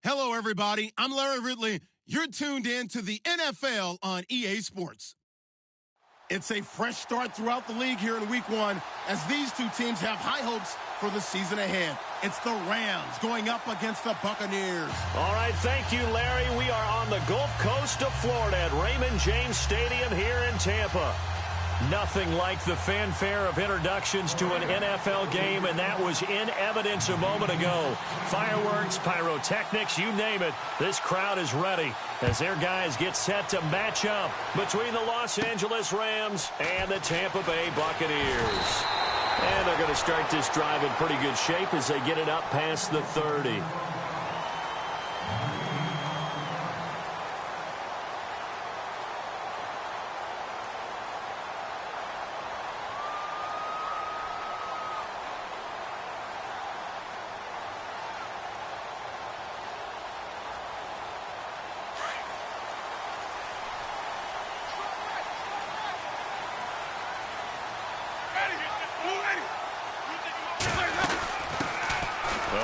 Hello, everybody. I'm Larry Ridley. You're tuned in to the NFL on EA Sports. It's a fresh start throughout the league here in Week 1 as these two teams have high hopes for the season ahead. It's the Rams going up against the Buccaneers. All right, thank you, Larry. We are on the Gulf Coast of Florida at Raymond James Stadium here in Tampa. Nothing like the fanfare of introductions to an NFL game, and that was in evidence a moment ago. Fireworks, pyrotechnics, you name it. This crowd is ready as their guys get set to match up between the Los Angeles Rams and the Tampa Bay Buccaneers. And they're going to start this drive in pretty good shape as they get it up past the 30.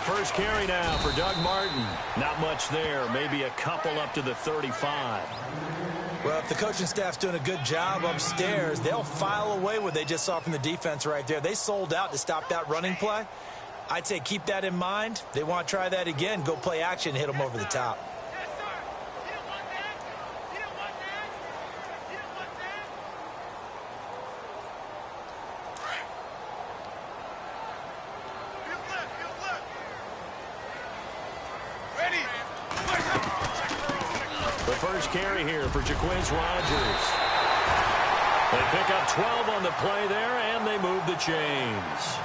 First carry now for Doug Martin. Not much there. Maybe a couple up to the 35. Well, if the coaching staff's doing a good job upstairs, they'll file away what they just saw from the defense right there. They sold out to stop that running play. I'd say keep that in mind. They want to try that again. Go play action, hit them over the top. Carry here for Jaquez Rogers. They pick up 12 on the play there, and they move the chains.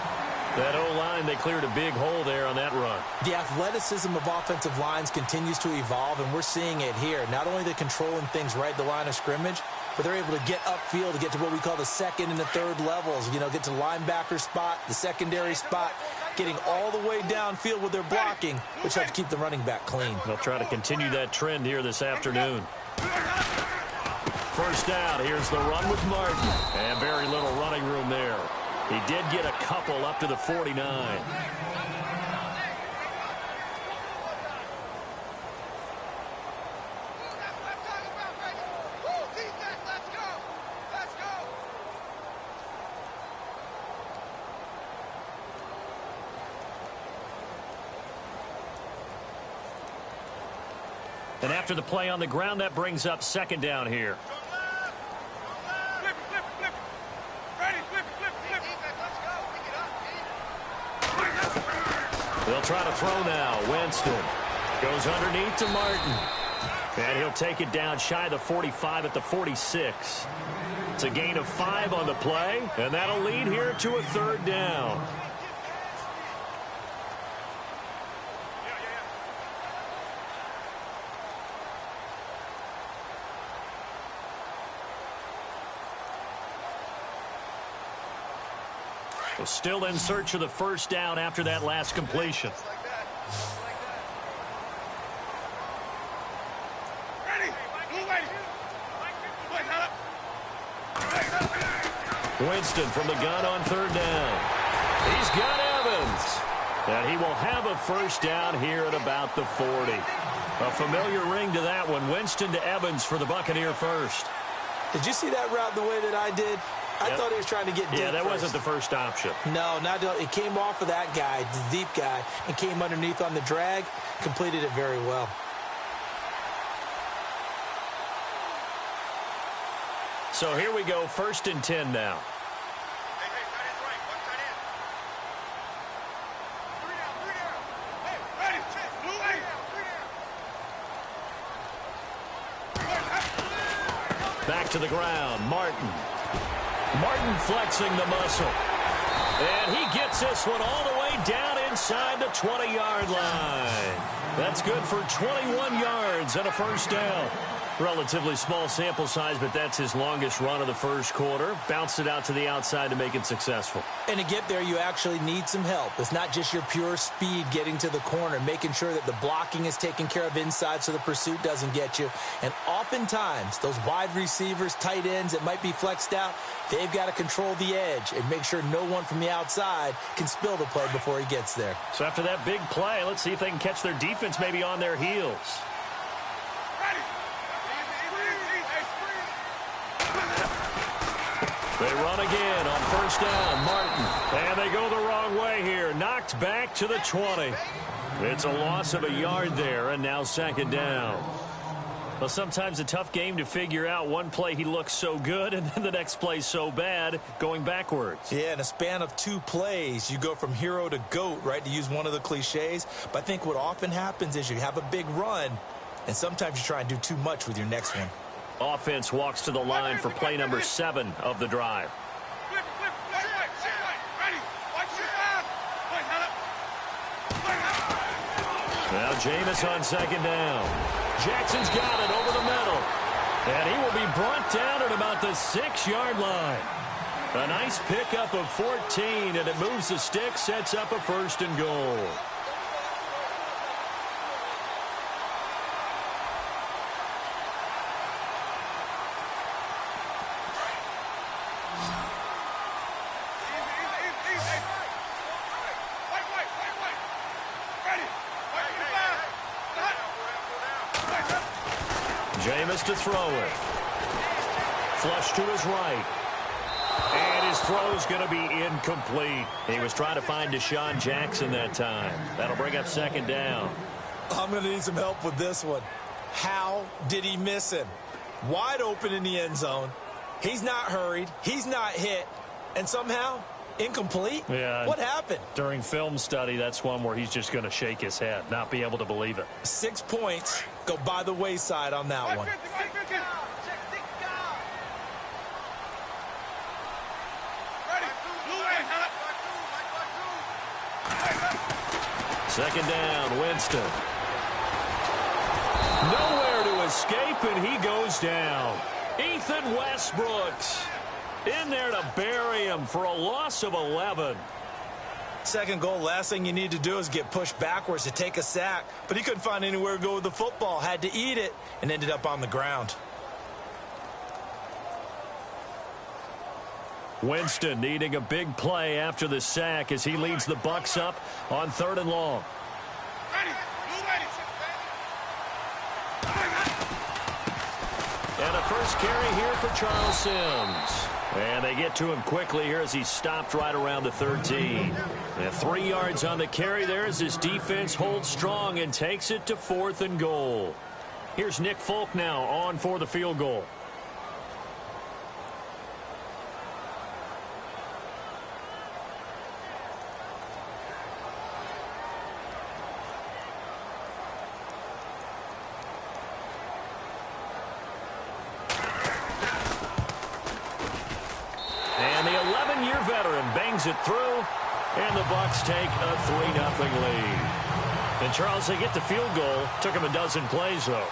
That O-line, they cleared a big hole there on that run. The athleticism of offensive lines continues to evolve, and we're seeing it here. Not only are they controlling things right at the line of scrimmage, but they're able to get upfield to get to what we call the second and the third levels. You know, get to the linebacker spot, the secondary spot, getting all the way downfield with their blocking, which helps keep the running back clean. They'll try to continue that trend here this afternoon. First down, here's the run with Martin. And very little running room there. He did get a couple up to the 49. And after the play on the ground, that brings up second down here. They'll try to throw now. Winston goes underneath to Martin. And he'll take it down shy of the 45 at the 46. It's a gain of 5 on the play, and that'll lead here to a third down. Still in search of the first down after that last completion. Winston from the gun on third down. He's got Evans. And he will have a first down here at about the 40. A familiar ring to that one. Winston to Evans for the Buccaneer first. Did you see that route the way that I did? I thought he was trying to get deep. Yeah, that first. wasn't the first option. No, it came off of that guy, the deep guy, and came underneath on the drag. Completed it very well. So here we go, 1st and 10 now. Back to the ground, Martin. Martin flexing the muscle. And he gets this one all the way down inside the 20-yard line. That's good for 21 yards and a first down. Relatively small sample size, but that's his longest run of the first quarter. Bounced it out to the outside to make it successful. And to get there, you actually need some help. It's not just your pure speed getting to the corner, making sure that the blocking is taken care of inside so the pursuit doesn't get you. And oftentimes, those wide receivers, tight ends that might be flexed out, they've got to control the edge and make sure no one from the outside can spill the play before he gets there. So after that big play, let's see if they can catch their defense maybe on their heels. They run again on first down. Martin. And they go the wrong way here. Knocked back to the 20. It's a loss of a yard there, and now second down. Well, sometimes a tough game to figure out. One play he looks so good, and then the next play so bad, going backwards. Yeah, in a span of 2 plays, you go from hero to GOAT, right, to use one of the cliches. But I think what often happens is you have a big run, and sometimes you try and do too much with your next one. Offense walks to the line for play number 7 of the drive. Now Jameis on second down. Jackson's got it over the middle. And he will be brought down at about the 6-yard line. A nice pickup of 14, and it moves the stick, sets up a first and goal. Jameis to throw it. Flush to his right. And his throw's going to be incomplete. He was trying to find Deshaun Jackson that time. That'll bring up second down. I'm going to need some help with this one. How did he miss him? Wide open in the end zone. He's not hurried. He's not hit. And somehow, incomplete? Yeah. What happened? During film study, that's one where he's just going to shake his head, not be able to believe it. 6 points go by the wayside on that one. Second down, Winston. Nowhere to escape, and he goes down. Ethan Westbrooks in there to bury him for a loss of 11. Second goal, last thing you need to do is get pushed backwards to take a sack. But he couldn't find anywhere to go with the football. Had to eat it and ended up on the ground. Winston needing a big play after the sack as he leads the Bucs up on 3rd and long. And a first carry here for Charles Sims. And they get to him quickly here as he stopped right around the 13. And 3 yards on the carry there as his defense holds strong and takes it to 4th and goal. Here's Nick Folk now on for the field goal. It through, and the Bucs take a 3-0 lead. And Charles, they get the field goal. Took him a dozen plays, though.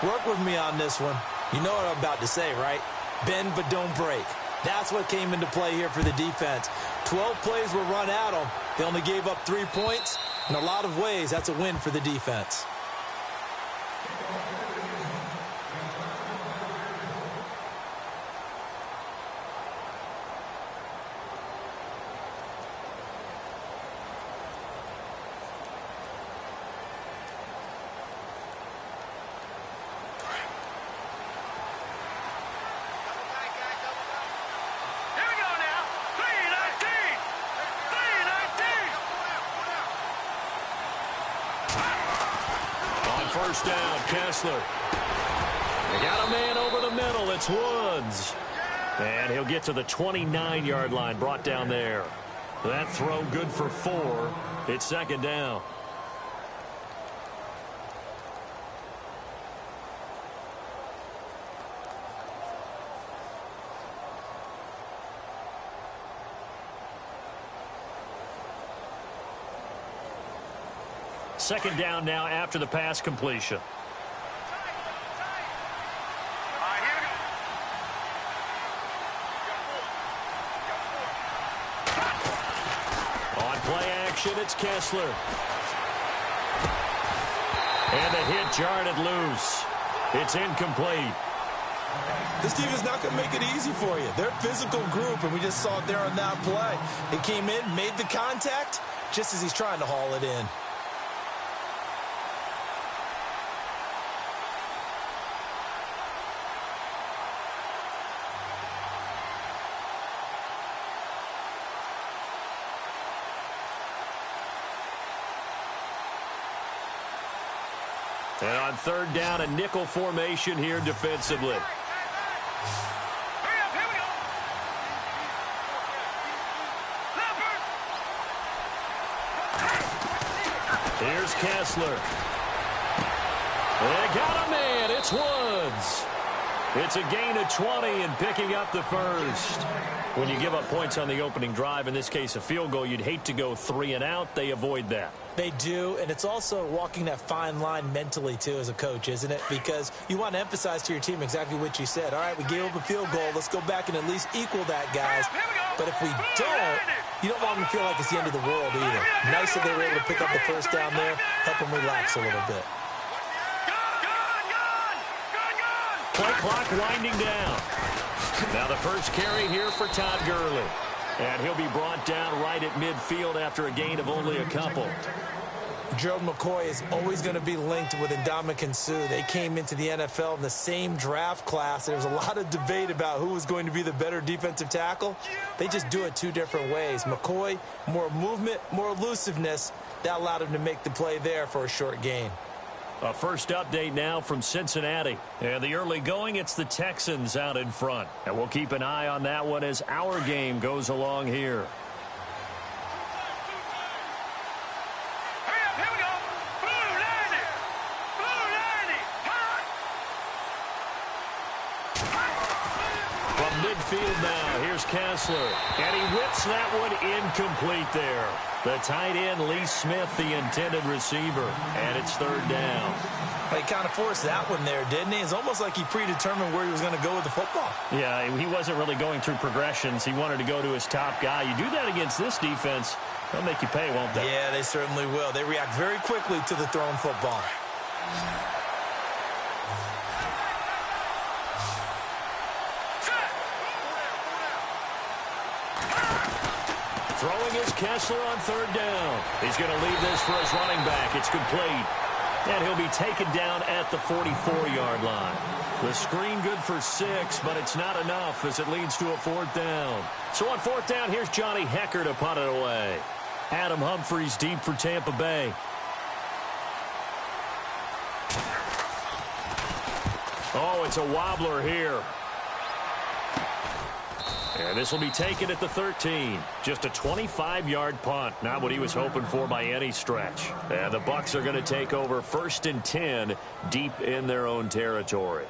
Work with me on this one. You know what I'm about to say, right? Bend but don't break. That's what came into play here for the defense. 12 plays were run at them. They only gave up 3 points. In a lot of ways, that's a win for the defense. First down, Kessler. They got a man over the middle. It's Woods. And he'll get to the 29-yard line, brought down there. That throw good for 4. It's second down. Second down now after the pass completion. action. It's Kessler. And the hit jarred it loose. It's incomplete. This team is not going to make it easy for you. They're a physical group, and we just saw it there on that play. He came in, made the contact, just as he's trying to haul it in. And on third down, a nickel formation here defensively. Here's Kessler. They got a man. It's Woods. It's a gain of 20 and picking up the first. When you give up points on the opening drive, in this case a field goal, you'd hate to go 3 and out. They avoid that. They do, and it's also walking that fine line mentally, too, as a coach, isn't it? Because you want to emphasize to your team exactly what you said. All right, we gave up a field goal. Let's go back and at least equal that, guys. But if we don't, you don't want them to feel like it's the end of the world either. Nice that they were able to pick up the first down there, help them relax a little bit. Play clock winding down. Now the first carry here for Todd Gurley. And he'll be brought down right at midfield after a gain of only a couple. Gerald McCoy is always going to be linked with Ndamukong Suh. They came into the NFL in the same draft class. There was a lot of debate about who was going to be the better defensive tackle. They just do it 2 different ways. McCoy, more movement, more elusiveness. That allowed him to make the play there for a short gain. A first update now from Cincinnati. And the early going, it's the Texans out in front. And we'll keep an eye on that one as our game goes along here. From midfield now, here's Kessler. And he whips that one incomplete there. The tight end, Lee Smith, the intended receiver. And it's third down. He kind of forced that one there, didn't he? It's almost like he predetermined where he was going to go with the football. Yeah, he wasn't really going through progressions. He wanted to go to his top guy. You do that against this defense, they'll make you pay, won't they? Yeah, they certainly will. They react very quickly to the thrown football. Throwing is Kessler on third down. He's going to leave this for his running back. It's complete. And he'll be taken down at the 44-yard line. The screen good for 6, but it's not enough as it leads to a fourth down. So on fourth down, here's Johnny Hecker to punt it away. Adam Humphries deep for Tampa Bay. Oh, it's a wobbler here. And this will be taken at the 13. Just a 25-yard punt. Not what he was hoping for by any stretch. And the Bucs are going to take over 1st and 10 deep in their own territory.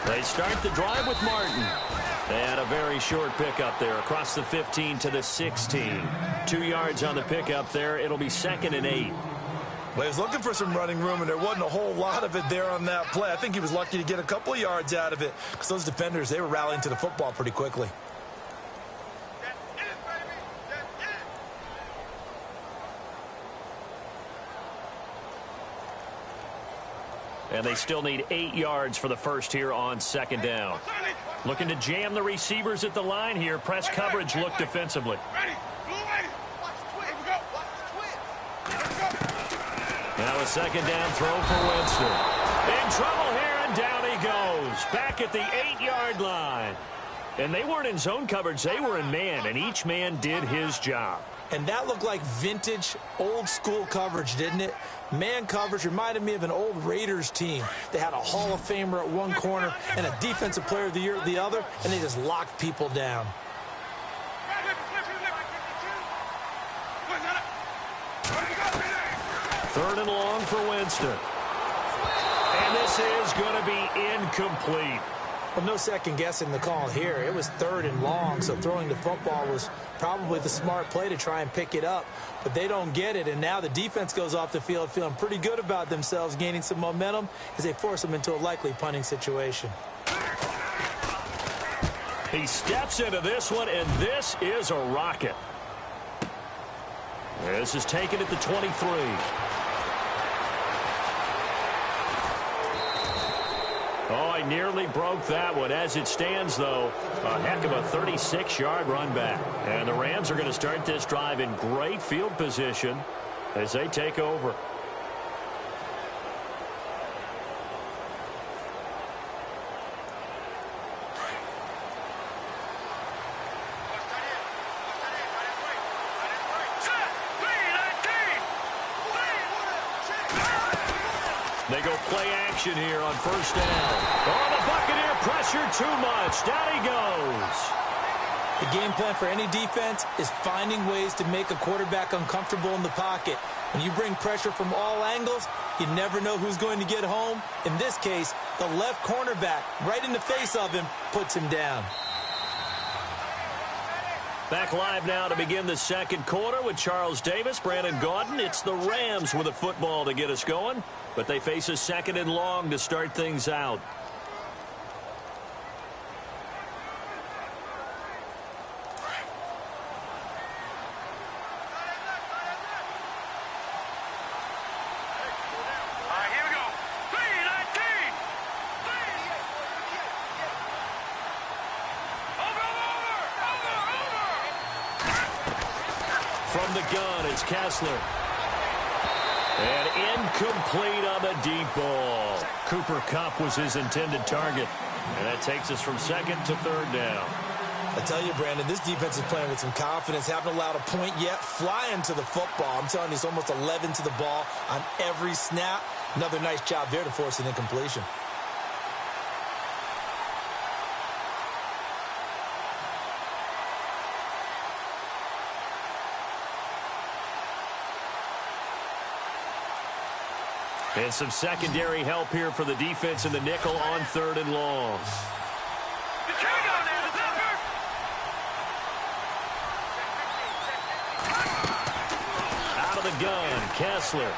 They start the drive with Martin. And a very short pickup there across the 15 to the 16. 2 yards on the pickup there. It'll be 2nd and 8. Well, he was looking for some running room, and there wasn't a whole lot of it there on that play. I think he was lucky to get a couple of yards out of it because those defenders, they were rallying to the football pretty quickly. And they still need 8 yards for the first here on 2nd down. Looking to jam the receivers at the line here. Press coverage look defensively. Now a 2nd down throw for Winston. In trouble here, and down he goes. Back at the 8-yard line. And they weren't in zone coverage. They were in man, and each man did his job. And that looked like vintage, old-school coverage, didn't it? Man coverage reminded me of an old Raiders team. They had a Hall of Famer at one corner and a Defensive Player of the Year at the other, and they just locked people down. Third and long for Winston. And this is going to be incomplete. Well, no second guessing the call here. It was 3rd and long, so throwing the football was probably the smart play to try and pick it up. But they don't get it, and now the defense goes off the field feeling pretty good about themselves, gaining some momentum as they force them into a likely punting situation. He steps into this one, and this is a rocket. This is taken at the 23. Oh, he nearly broke that one. As it stands, though, a heck of a 36-yard run back. And the Rams are going to start this drive in great field position as they take over. They go play action here on first down. Oh, the Buccaneer pressure too much. Down he goes. The game plan for any defense is finding ways to make a quarterback uncomfortable in the pocket. When you bring pressure from all angles, you never know who's going to get home. In this case, the left cornerback, right in the face of him, puts him down. Back live now to begin the second quarter with Charles Davis, Brandon Gaudin. It's the Rams with a football to get us going, but they face a 2nd and long to start things out. From the gun, it's Kessler. And incomplete on the deep ball. Cooper Kupp was his intended target. And that takes us from 2nd to 3rd down. I tell you, Brandon, this defense is playing with some confidence. Haven't allowed a point yet. Flying to the football. I'm telling you, it's almost 11 to the ball on every snap. Another nice job there to force an incompletion. And some secondary help here for the defense in the nickel on 3rd and long. Out of the gun, Kessler.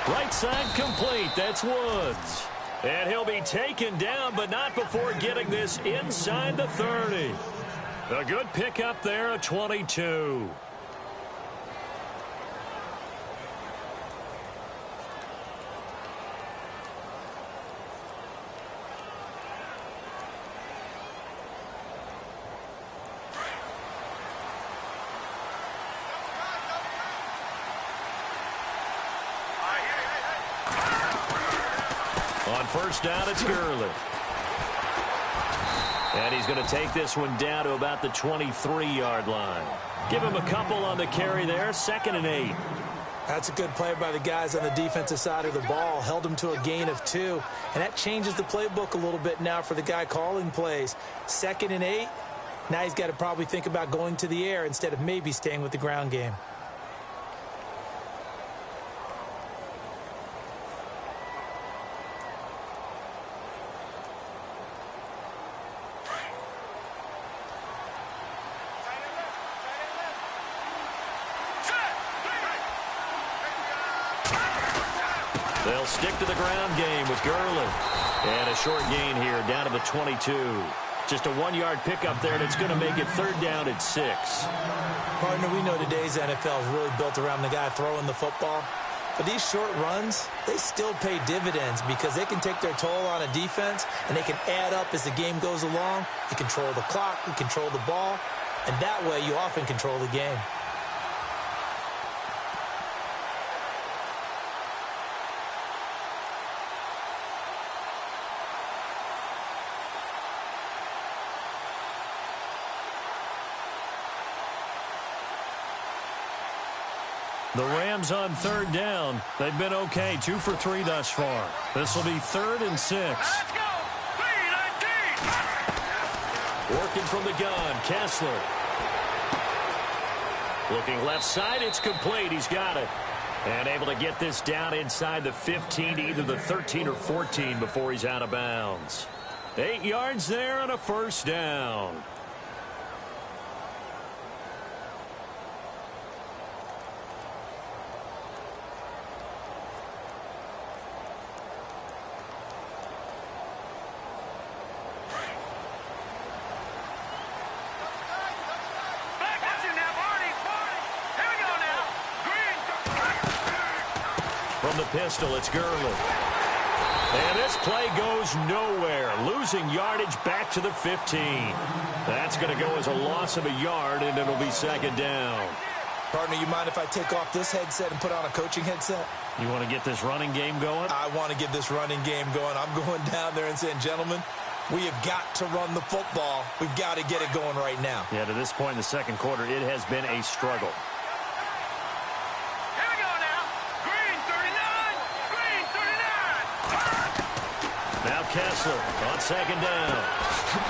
Right side complete. That's Woods. And he'll be taken down, but not before getting this inside the 30. A good pickup there, a 22. On first down, it's Gurley. And he's going to take this one down to about the 23-yard line. Give him a couple on the carry there, 2nd and 8. That's a good play by the guys on the defensive side of the ball. Held him to a gain of 2. And that changes the playbook a little bit now for the guy calling plays. 2nd and 8. Now he's got to probably think about going to the air instead of maybe staying with the ground game. They'll stick to the ground game with Gurley. And a short gain here down to the 22. Just a 1-yard pickup there, and it's going to make it 3rd down at 6. Partner, we know today's NFL is really built around the guy throwing the football. But these short runs, they still pay dividends because they can take their toll on a defense, and they can add up as the game goes along. You control the clock, you control the ball, and that way you often control the game. The Rams on 3rd down. They've been okay, 2 for 3 thus far. This will be 3rd and 6. Let's go! Working from the gun, Kessler. Looking left side, it's complete. He's got it. And able to get this down inside the 15, either the 13 or 14 before he's out of bounds. 8 yards there on a first down. From the pistol, it's Gurley. And this play goes nowhere. Losing yardage back to the 15. That's going to go as a loss of a yard, and it'll be second down. Partner, you mind if I take off this headset and put on a coaching headset? You want to get this running game going? I want to get this running game going. I'm going down there and saying, gentlemen, we have got to run the football. We've got to get it going right now. Yeah, to this point in the second quarter, it has been a struggle. Now Kessler on second down.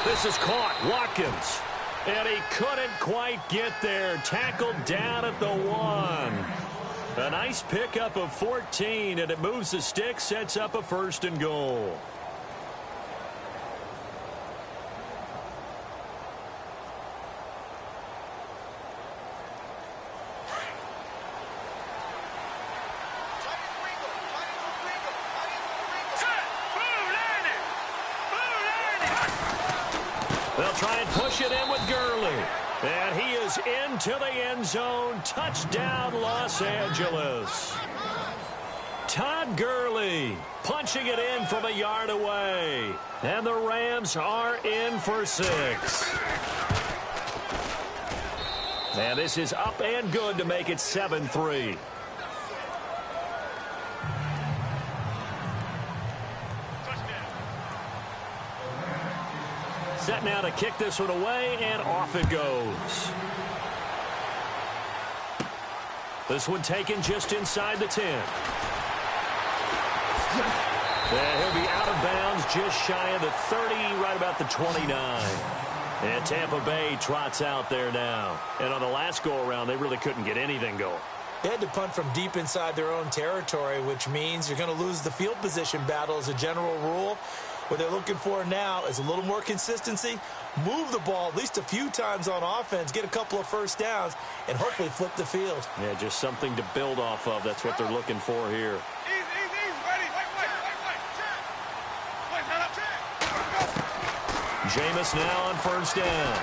This is caught. Watkins. And he couldn't quite get there. Tackled down at the 1. A nice pickup of 14, and it moves the stick, sets up a first and goal. They'll try and push it in with Gurley. And he is into the end zone. Touchdown, Los Angeles. Todd Gurley punching it in from a yard away. And the Rams are in for 6. And this is up and good to make it 7-3. Set now to kick this one away, and off it goes. This one taken just inside the 10. And he'll be out of bounds just shy of the 30, right about the 29. And Tampa Bay trots out there now. And on the last go-around, they really couldn't get anything going. They had to punt from deep inside their own territory, which means you're going to lose the field position battle as a general rule. What they're looking for now is a little more consistency, move the ball at least a few times on offense, get a couple of first downs, and hopefully flip the field. Yeah, just something to build off of. That's what they're looking for here. Jameis now on first down.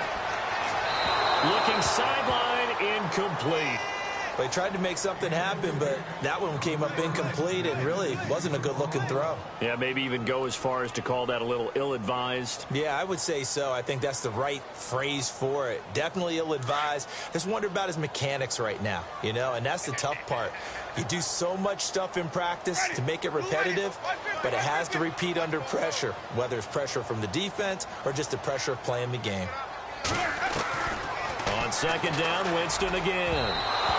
Looking sideline, incomplete. They tried to make something happen, but that one came up incomplete and really wasn't a good-looking throw. Yeah, maybe even go as far as to call that a little ill-advised. Yeah, I would say so. I think that's the right phrase for it. Definitely ill-advised. Just wonder about his mechanics right now, you know, and that's the tough part. You do so much stuff in practice to make it repetitive, but it has to repeat under pressure, whether it's pressure from the defense or just the pressure of playing the game. On second down, Winston again.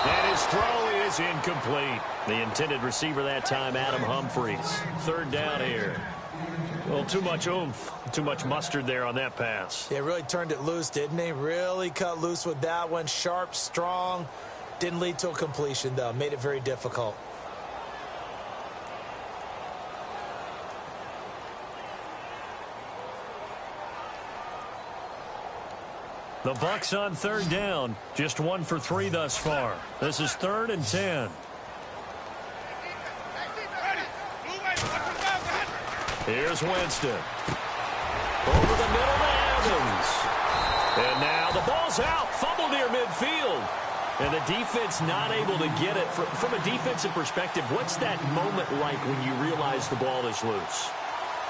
And his throw is incomplete. The intended receiver that time, Adam Humphries. Third down here. Well, too much oomph, too much mustard there on that pass. Yeah, really turned it loose, didn't he? Really cut loose with that one. Sharp, strong. Didn't lead to a completion, though. Made it very difficult. The Bucs on third down. Just 1 for 3 thus far. This is 3rd and 10. Here's Winston. Over the middle to Evans. And now the ball's out. Fumble near midfield. And the defense not able to get it. From a defensive perspective, what's that moment like when you realize the ball is loose?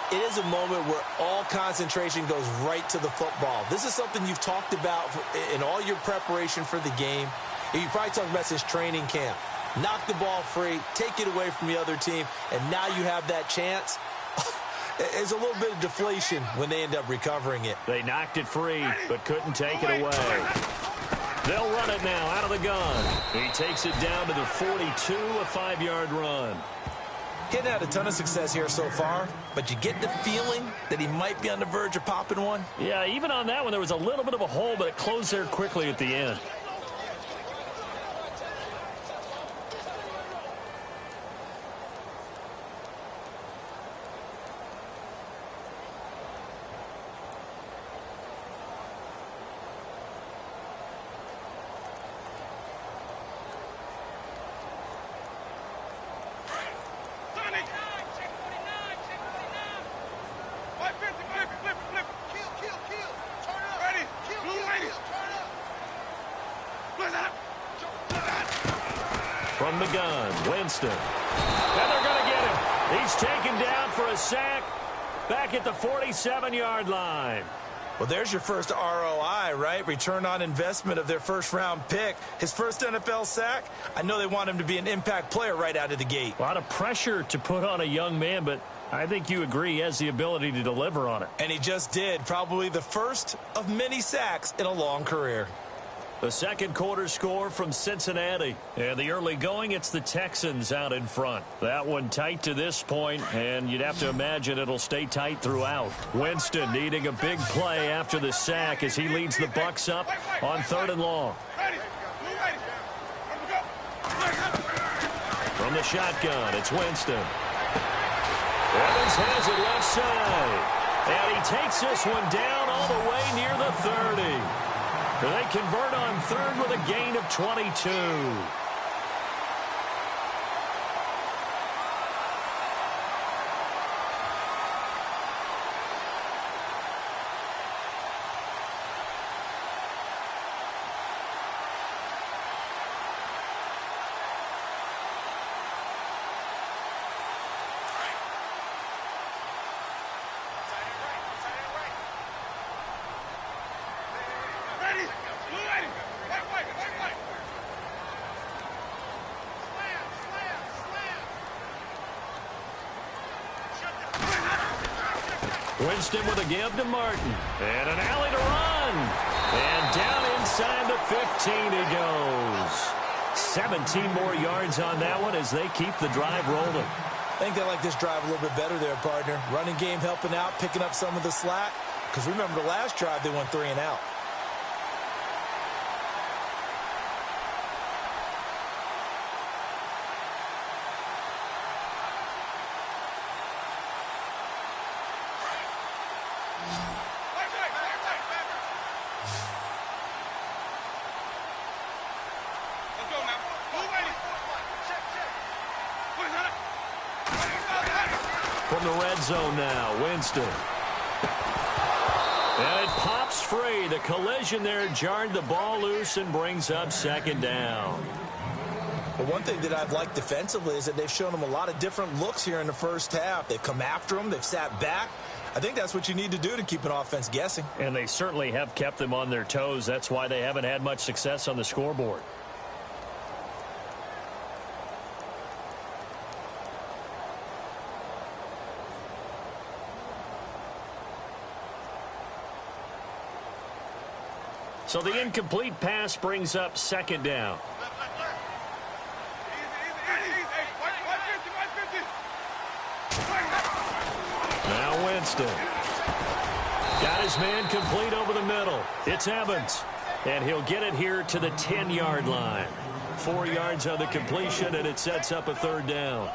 It is a moment where all concentration goes right to the football. This is something you've talked about in all your preparation for the game. And you probably talked about since training camp. Knock the ball free, take it away from the other team, and now you have that chance. There's a little bit of deflation when they end up recovering it. They knocked it free, but couldn't take it away. They'll run it now out of the gun. He takes it down to the 42, a 5-yard run. Getting had a ton of success here so far, but you get the feeling that he might be on the verge of popping one. Yeah, even on that one, there was a little bit of a hole, but it closed there quickly at the end. From the gun, Winston. And they're going to get him. He's taken down for a sack back at the 47-yard line. Well, there's your first ROI, right? Return on investment of their first-round pick. His first NFL sack. I know they want him to be an impact player right out of the gate. A lot of pressure to put on a young man, but I think you agree he has the ability to deliver on it. And he just did. Probably the first of many sacks in a long career. The second quarter score from Cincinnati. And the early going, it's the Texans out in front. That one tight to this point, and you'd have to imagine it'll stay tight throughout. Winston needing a big play after the sack as he leads the Bucs up on 3rd and long. From the shotgun, it's Winston. Evans has it left side. And he takes this one down all the way near the 30. They convert on 3rd with a gain of 22. Winston with a give to Martin. And an alley to run. And down inside the 15 he goes. 17 more yards on that one as they keep the drive rolling. I think they like this drive a little bit better there, partner. Running game helping out, picking up some of the slack. Because remember the last drive, they went 3 and out. From the red zone now, Winston. And it pops free. The collision there jarred the ball loose and brings up 2nd down. But one thing that I've liked defensively is that they've shown them a lot of different looks here in the first half. They've come after them. They've sat back. I think that's what you need to do to keep an offense guessing. And they certainly have kept them on their toes. That's why they haven't had much success on the scoreboard. So the incomplete pass brings up 2nd down. Now Winston. Got his man complete over the middle. It's Evans. And he'll get it here to the 10-yard line. 4 yards on the completion, and it sets up a 3rd down.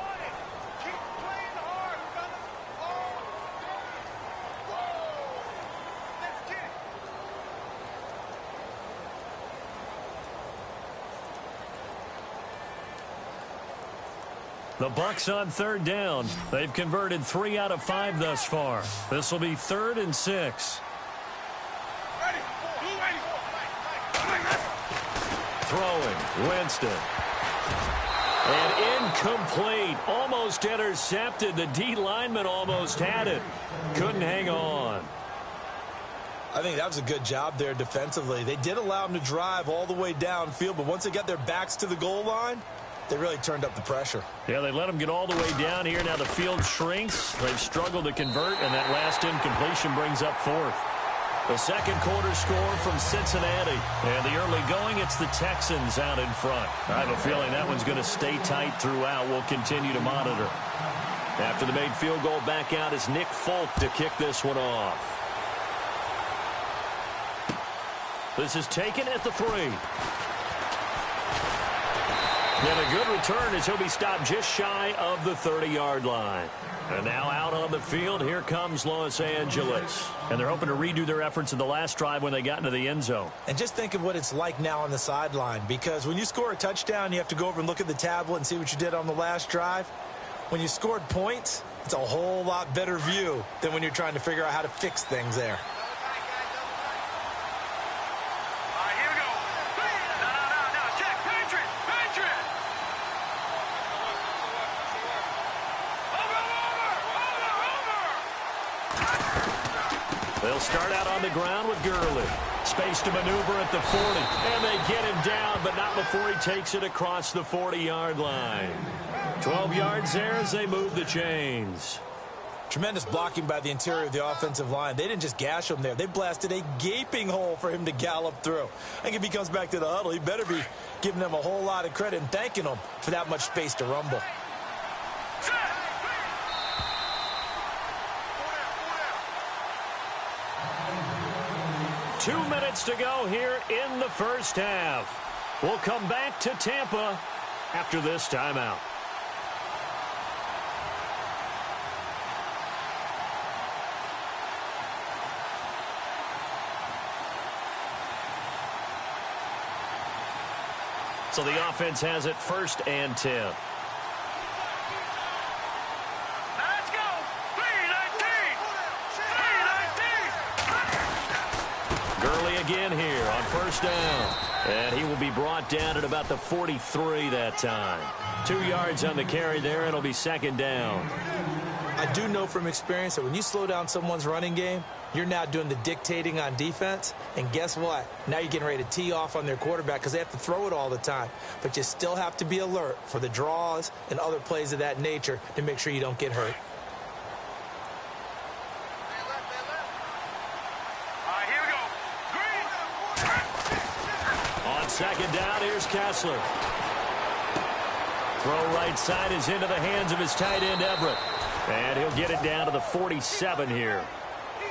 The Bucs on 3rd down. They've converted 3 out of 5 thus far. This will be 3rd and 6. Throwing, Winston. And incomplete. Almost intercepted. The D lineman almost had it. Couldn't hang on. I think that was a good job there defensively. They did allow them to drive all the way downfield, but once they got their backs to the goal line, they really turned up the pressure. Yeah, they let them get all the way down here. Now the field shrinks. They've struggled to convert, and that last incompletion brings up 4th. The second quarter score from Cincinnati. And the early going, it's the Texans out in front. I have a feeling that one's going to stay tight throughout. We'll continue to monitor. After the made field goal, back out is Nick Folk to kick this one off. This is taken at the 3. And a good return as he'll be stopped just shy of the 30-yard line. And now out on the field, here comes Los Angeles. And they're hoping to redo their efforts in the last drive when they got into the end zone. And just think of what it's like now on the sideline, because when you score a touchdown, you have to go over and look at the tablet and see what you did on the last drive. When you scored points, it's a whole lot better view than when you're trying to figure out how to fix things there. start out on the ground with Gurley. Space to maneuver at the 40. And they get him down, but not before he takes it across the 40-yard line. 12 yards there as they move the chains. Tremendous blocking by the interior of the offensive line. They didn't just gash him there. They blasted a gaping hole for him to gallop through. I think if he comes back to the huddle, he better be giving them a whole lot of credit and thanking them for that much space to rumble. Two minutes to go here in the first half. We'll come back to Tampa after this timeout. So the offense has it 1st and 10. Let's go. 3-19. Gurley again here on 1st down. And he will be brought down at about the 43 that time. 2 yards on the carry there. It'll be 2nd down. I do know from experience that when you slow down someone's running game, you're now doing the dictating on defense. And guess what? Now you're getting ready to tee off on their quarterback because they have to throw it all the time. But you still have to be alert for the draws and other plays of that nature to make sure you don't get hurt. All right, here we go. On 2nd down, here's Kessler. Throw right side is into the hands of his tight end, Everett. And he'll get it down to the 47 here.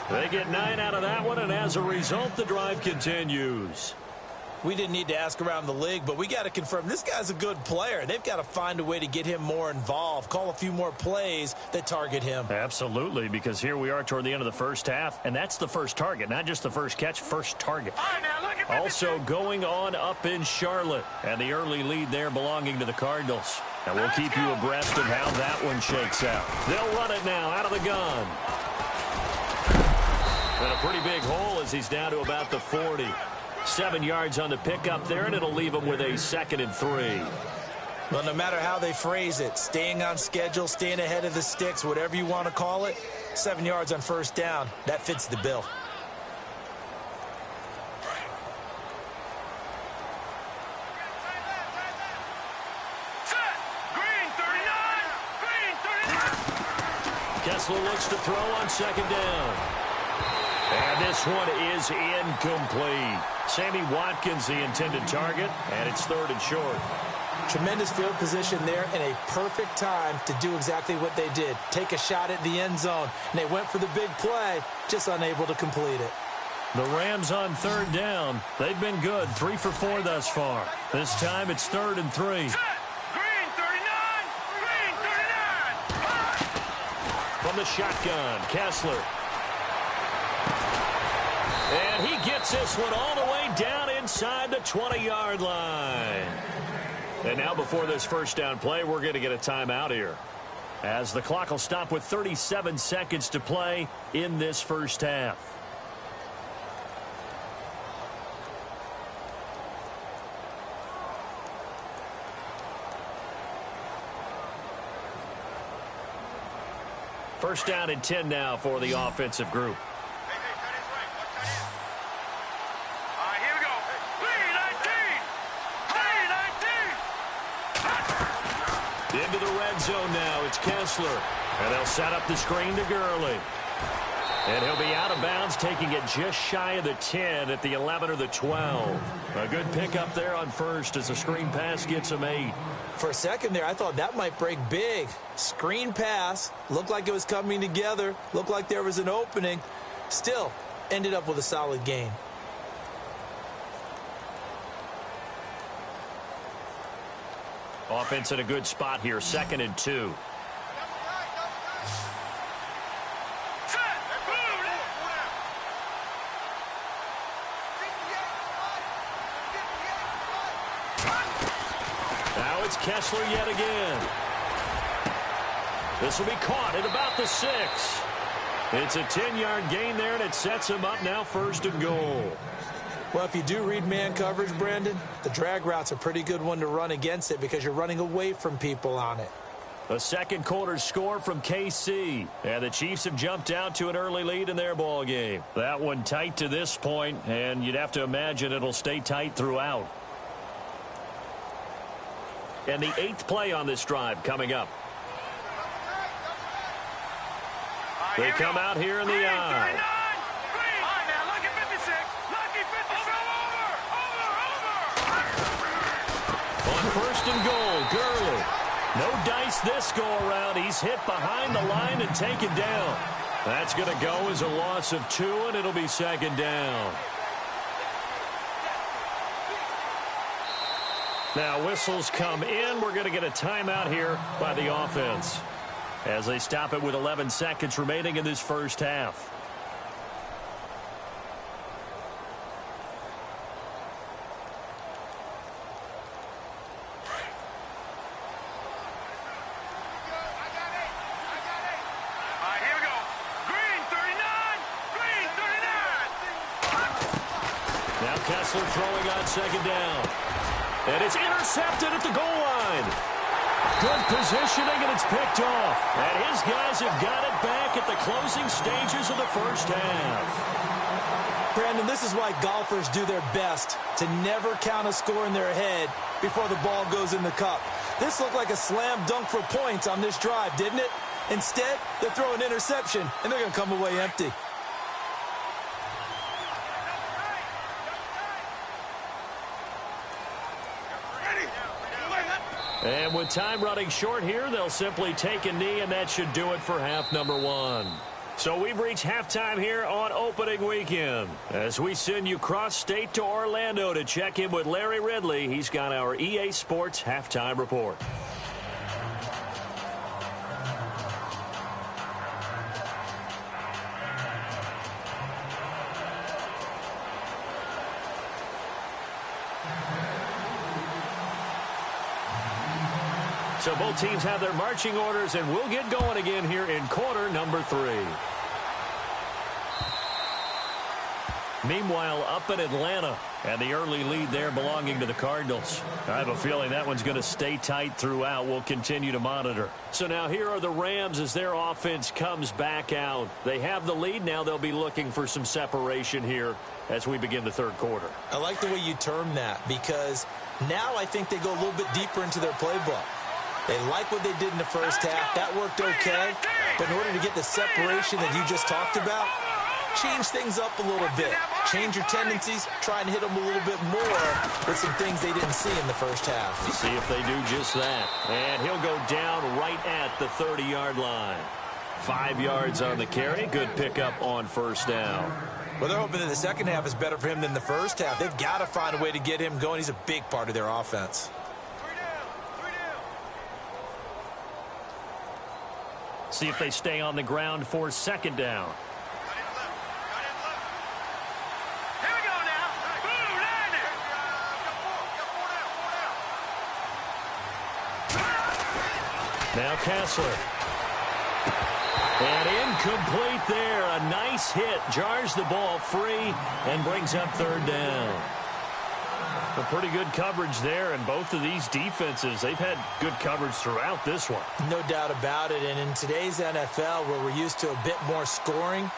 They get 9 out of that one, and as a result, the drive continues. We didn't need to ask around the league, but we got to confirm this guy's a good player. They've got to find a way to get him more involved, call a few more plays that target him. Absolutely, because here we are toward the end of the first half, and that's the first target, not just the first catch, first target. All right, now look at Also going on up in Charlotte, and the early lead there belonging to the Cardinals. And we'll keep you abreast of how that one shakes out. They'll run it now out of the gun. And a pretty big hole as he's down to about the 40. 7 yards on the pickup there, and it'll leave him with a 2nd and 3. Well, no matter how they phrase it, staying on schedule, staying ahead of the sticks, whatever you want to call it, 7 yards on 1st down, that fits the bill. Kessler looks to throw on 2nd down. And this one is incomplete. Sammy Watkins, the intended target, and it's 3rd and short. Tremendous field position there and a perfect time to do exactly what they did. Take a shot at the end zone. And they went for the big play, just unable to complete it. The Rams on 3rd down. They've been good, 3 for 4 thus far. This time it's 3rd and 3. Green 39. From the shotgun, Kessler. And he gets this one all the way down inside the 20-yard line. And now before this 1st down play, we're going to get a timeout here, as the clock will stop with 37 seconds to play in this first half. First down and 10 now for the offensive group. All right, here we go. 3-19. Into the red zone now. It's Kessler. And they'll set up the screen to Gurley. And he'll be out of bounds, taking it just shy of the 10 at the 11 or the 12. A good pickup there on 1st as the screen pass gets him 8. For a second there, I thought that might break big. Screen pass, looked like it was coming together, looked like there was an opening. Still, ended up with a solid gain. Offense in a good spot here, 2nd and 2. Now it's Kessler yet again. This will be caught at about the 6. It's a 10-yard gain there, and it sets him up now 1st and goal. Well, if you do read man coverage, Brandon, the drag route's a pretty good one to run against it because you're running away from people on it. A second quarter score from KC. And the Chiefs have jumped out to an early lead in their ball game. That one tight to this point, and you'd have to imagine it'll stay tight throughout. And the 8th play on this drive coming up. They come out here in the eye. On first and goal, Gurley. No dice this go-around. He's hit behind the line and taken down. That's going to go as a loss of 2, and it'll be second down. Now whistles come in. We're going to get a timeout here by the offense as they stop it with 11 seconds remaining in this first half. Kessler throwing on second down. And it's intercepted at the goal line. Good positioning, and it's picked off. And his guys have got it back at the closing stages of the first half. Brandon, this is why golfers do their best to never count a score in their head before the ball goes in the cup. This looked like a slam dunk for points on this drive, didn't it? Instead, they throw an interception, and they're going to come away empty. And with time running short here, they'll simply take a knee, and that should do it for half number 1. So we've reached halftime here on opening weekend. As we send you cross-state to Orlando to check in with Larry Ridley, he's got our EA Sports halftime report. So both teams have their marching orders, and we'll get going again here in quarter number 3. Meanwhile, up in Atlanta, and the early lead there belonging to the Cardinals. I have a feeling that one's going to stay tight throughout. We'll continue to monitor. So now here are the Rams as their offense comes back out. They have the lead. Now they'll be looking for some separation here as we begin the third quarter. I like the way you term that, because now I think they go a little bit deeper into their playbook. They like what they did in the first half. That worked okay. But in order to get the separation that you just talked about, change things up a little bit. Change your tendencies. Try and hit them a little bit more with some things they didn't see in the first half. See if they do just that. And he'll go down right at the 30-yard line. 5 yards on the carry. Good pickup on first down. Well, they're hoping that the second half is better for him than the first half. They've got to find a way to get him going. He's a big part of their offense. See if they stay on the ground for second down. Here we go now. Boom, landed. Now Kessler. And incomplete there. A nice hit. Jars the ball free and brings up third down. A pretty good coverage there, and both of these defenses, they've had good coverage throughout this one. No doubt about it, and in today's NFL, where we're used to a bit more scoring,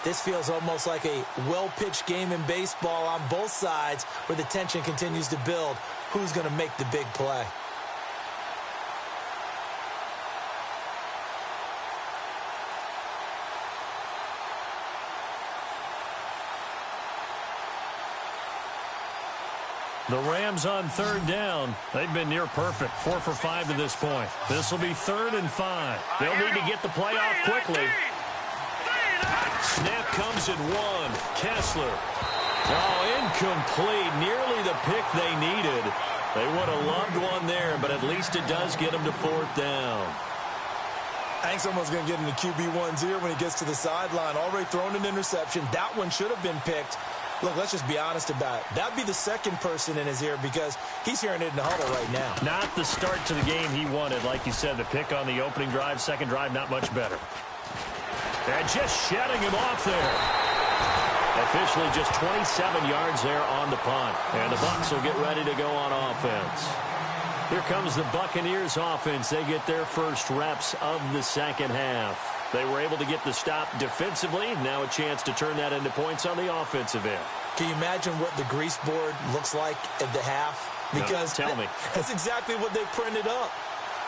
this feels almost like a well-pitched game in baseball on both sides where the tension continues to build. Who's going to make the big play? The Rams on third down. They've been near perfect. 4 for 5 to this point. This will be 3rd and 5. They'll need to get the play off quickly. Snap comes at 1. Kessler. Oh, incomplete. Nearly the pick they needed. They would have loved one there, but at least it does get them to 4th down. I think someone's going to get into QB1's ear when he gets to the sideline. Already thrown an interception. That one should have been picked. Look, let's just be honest about it. That'd be the second person in his ear because he's hearing it in the huddle right now. Not the start to the game he wanted. Like you said, the pick on the opening drive, second drive, not much better. And just shutting him off there. Officially just 27 yards there on the punt. And the Bucs will get ready to go on offense. Here comes the Buccaneers offense. They get their first reps of the second half. They were able to get the stop defensively. Now a chance to turn that into points on the offensive end. Can you imagine what the grease board looks like at the half? Because no, tell me. That's exactly what they printed up.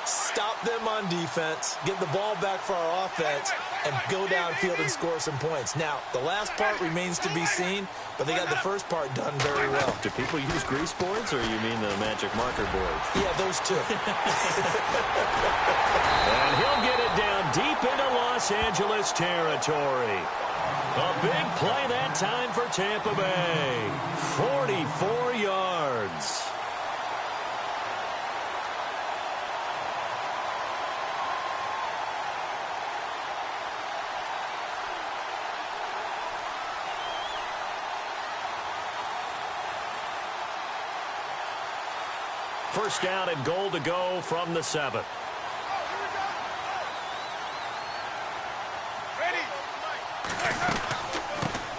Stop them on defense, get the ball back for our offense, and go downfield and score some points. Now, the last part remains to be seen, but they got the first part done very well. Do people use grease boards, or you mean the magic marker boards? Yeah, those two. And he'll get it down deep into Los Angeles territory. A big play that time for Tampa Bay. 44 yards. First down and goal to go from the 7.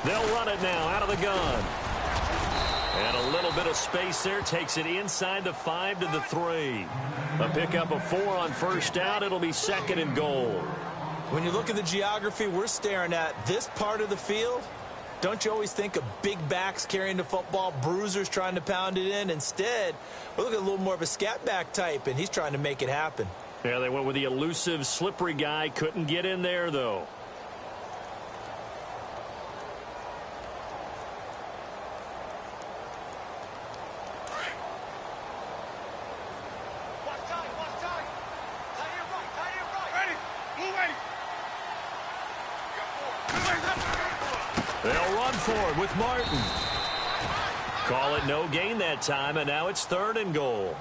They'll run it now out of the gun. And a little bit of space there takes it inside the 5 to the 3. A pickup of 4 on first down. It'll be 2nd and goal. When you look at the geography we're staring at, this part of the field, don't you always think of big backs carrying the football, bruisers trying to pound it in? Instead, we're looking at a little more of a scat back type, and he's trying to make it happen. Yeah, they went with the elusive, slippery guy. Couldn't get in there, though. They'll run for it with Martin. Call it no gain that time, and now it's 3rd and goal.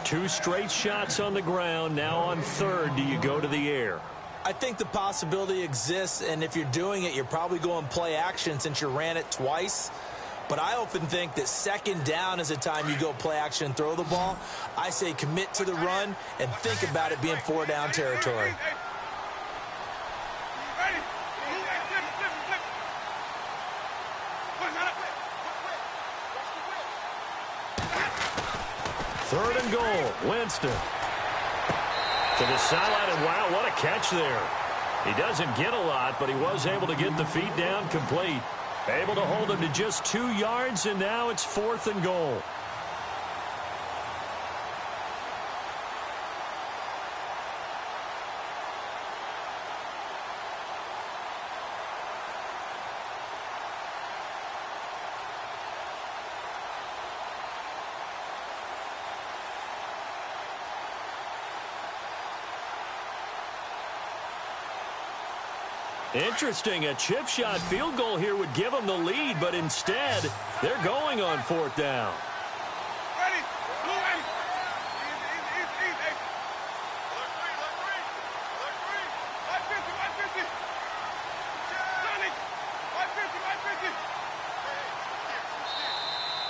2 straight shots on the ground. Now on 3rd, do you go to the air? I think the possibility exists, and if you're doing it, you're probably going play action since you ran it twice. But I often think that 2nd down is the time you go play action and throw the ball. I say commit to the run and think about it being 4 down territory. Third and goal, Winston. To the sideline, and wow, what a catch there. He doesn't get a lot, but he was able to get the feet down complete. Able to hold him to just 2 yards, and now it's 4th and goal. Interesting, a chip shot field goal here would give them the lead, but instead, they're going on 4th down.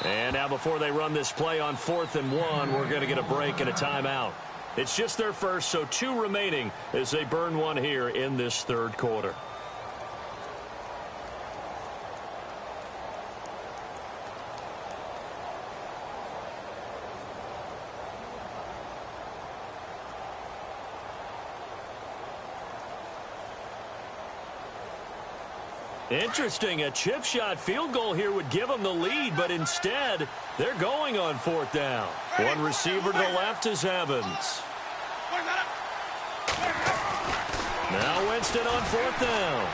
And now before they run this play on 4th and 1, we're going to get a break and a timeout. It's just their first, so 2 remaining as they burn one here in this 3rd quarter. Interesting, a chip shot field goal here would give them the lead, but instead, they're going on 4th down. One receiver to the left is Evans. Now Winston on 4th down.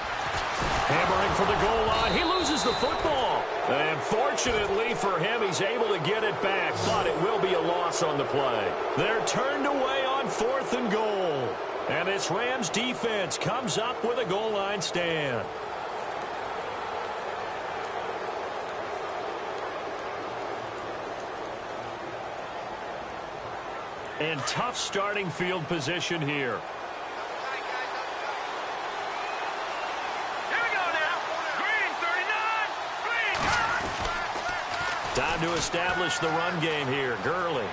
Hammering for the goal line. He loses the football. And fortunately for him, he's able to get it back, but it will be a loss on the play. They're turned away on 4th and goal. And this Rams defense comes up with a goal line stand. And tough starting field position here. Here we go now. Green, 39. Green. Time to establish the run game here. Gurley.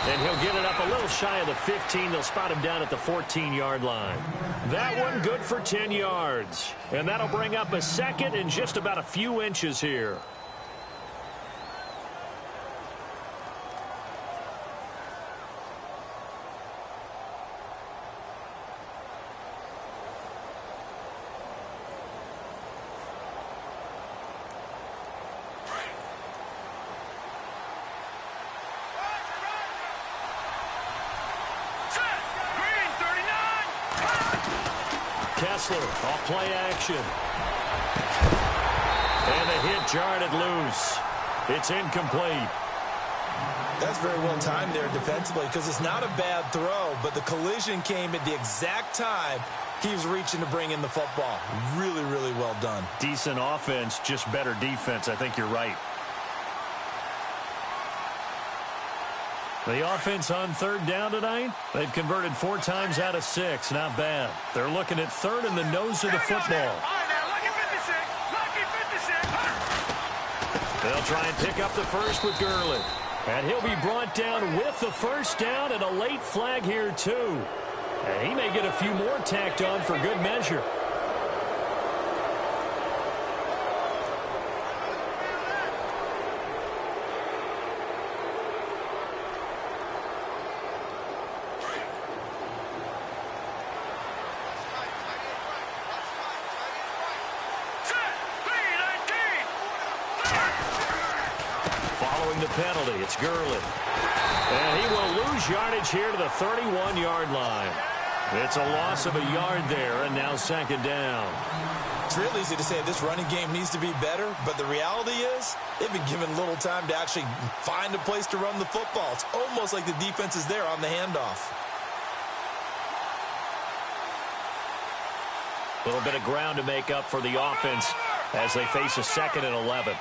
And he'll get it up a little shy of the 15. They'll spot him down at the 14-yard line. That one good for 10 yards. And that'll bring up a 2nd and just about a few inches here. Kessler off play action. And the hit jarred it loose. It's incomplete. That's very well timed there defensively because it's not a bad throw, but the collision came at the exact time he was reaching to bring in the football. Really, really well done. Decent offense, just better defense. I think you're right. The offense on third down tonight, they've converted 4 times out of 6. Not bad. They're looking at third in the nose of the football. They'll try and pick up the first with Gurley. And he'll be brought down with the first down and a late flag here, too. And he may get a few more tacked on for good measure. The penalty, it's Gurley. And he will lose yardage here to the 31-yard line. It's a loss of a yard there, and now second down. It's real easy to say this running game needs to be better, but the reality is they've been given little time to actually find a place to run the football. It's almost like the defense is there on the handoff. A little bit of ground to make up for the offense as they face a 2nd and 11.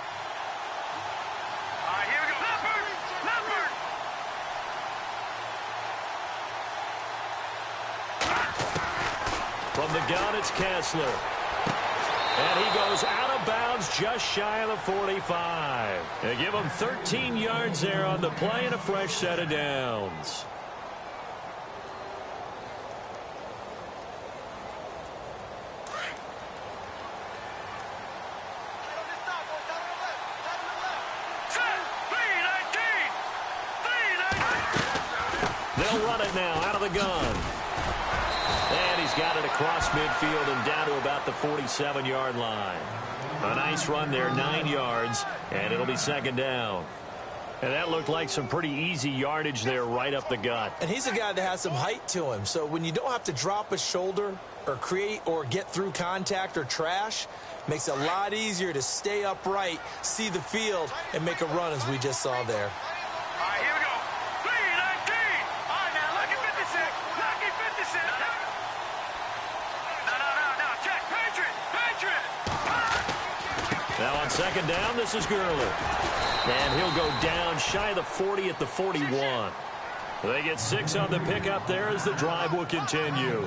From the gun, it's Kessler. And he goes out of bounds just shy of the 45. They give him 13 yards there on the play and a fresh set of downs. They'll run it now out of the gun. And he's got it across midfield and down to about the 47-yard line. A nice run there, 9 yards, and it'll be second down. And that looked like some pretty easy yardage there right up the gut. And he's a guy that has some height to him, so when you don't have to drop a shoulder or create or get through contact or trash, makes it a lot easier to stay upright, see the field, and make a run as we just saw there. Now on second down, this is Gurley. And he'll go down shy of the 40 at the 41. They get 6 on the pickup there as the drive will continue.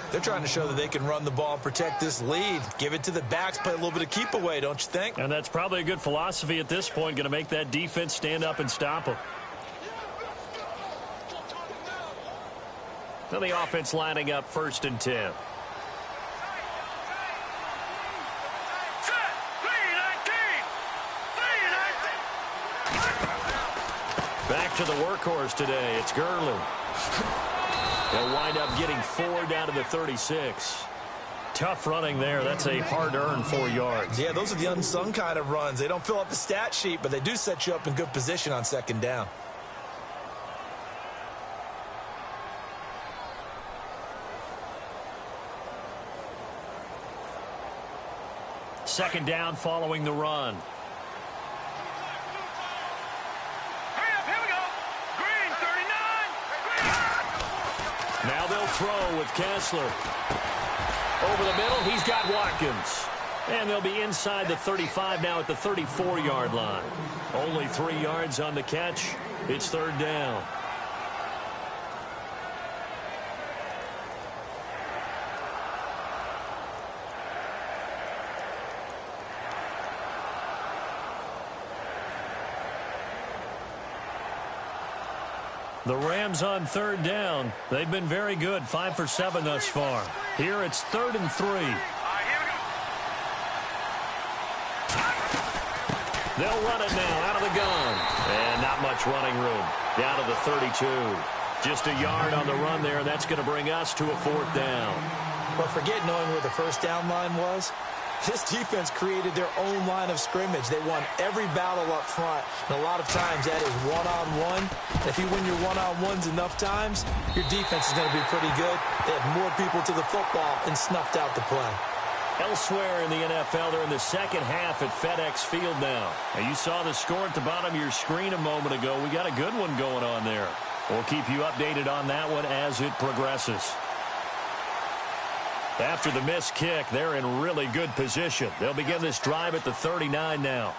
They're trying to show that they can run the ball and protect this lead. Give it to the backs, play a little bit of keep away, don't you think? And that's probably a good philosophy at this point, going to make that defense stand up and stop them. Now the offense lining up 1st and 10. Back to the workhorse today. It's Gurley. They'll wind up getting 4 down to the 36. Tough running there. That's a hard-earned 4 yards. Yeah, those are the unsung kind of runs. They don't fill up the stat sheet, but they do set you up in good position on second down. Second down following the run. Now they'll throw with Kessler. Over the middle, he's got Watkins. And they'll be inside the 35 now at the 34-yard line. Only 3 yards on the catch. It's third down. The Rams on third down. They've been very good, 5 for 7 thus far. Here it's 3rd and 3. They'll run it now out of the gun. And not much running room. Down to the 32. Just a yard on the run there. That's going to bring us to a 4th down. Well, forget knowing where the first down line was. This defense created their own line of scrimmage. They won every battle up front, and a lot of times that is one-on-one. If you win your one-on-ones enough times, your defense is going to be pretty good. They had more people to the football and snuffed out the play. Elsewhere in the NFL, they're in the second half at FedEx Field now. And you saw the score at the bottom of your screen a moment ago. We got a good one going on there. We'll keep you updated on that one as it progresses. After the missed kick, they're in really good position. They'll begin this drive at the 39 now.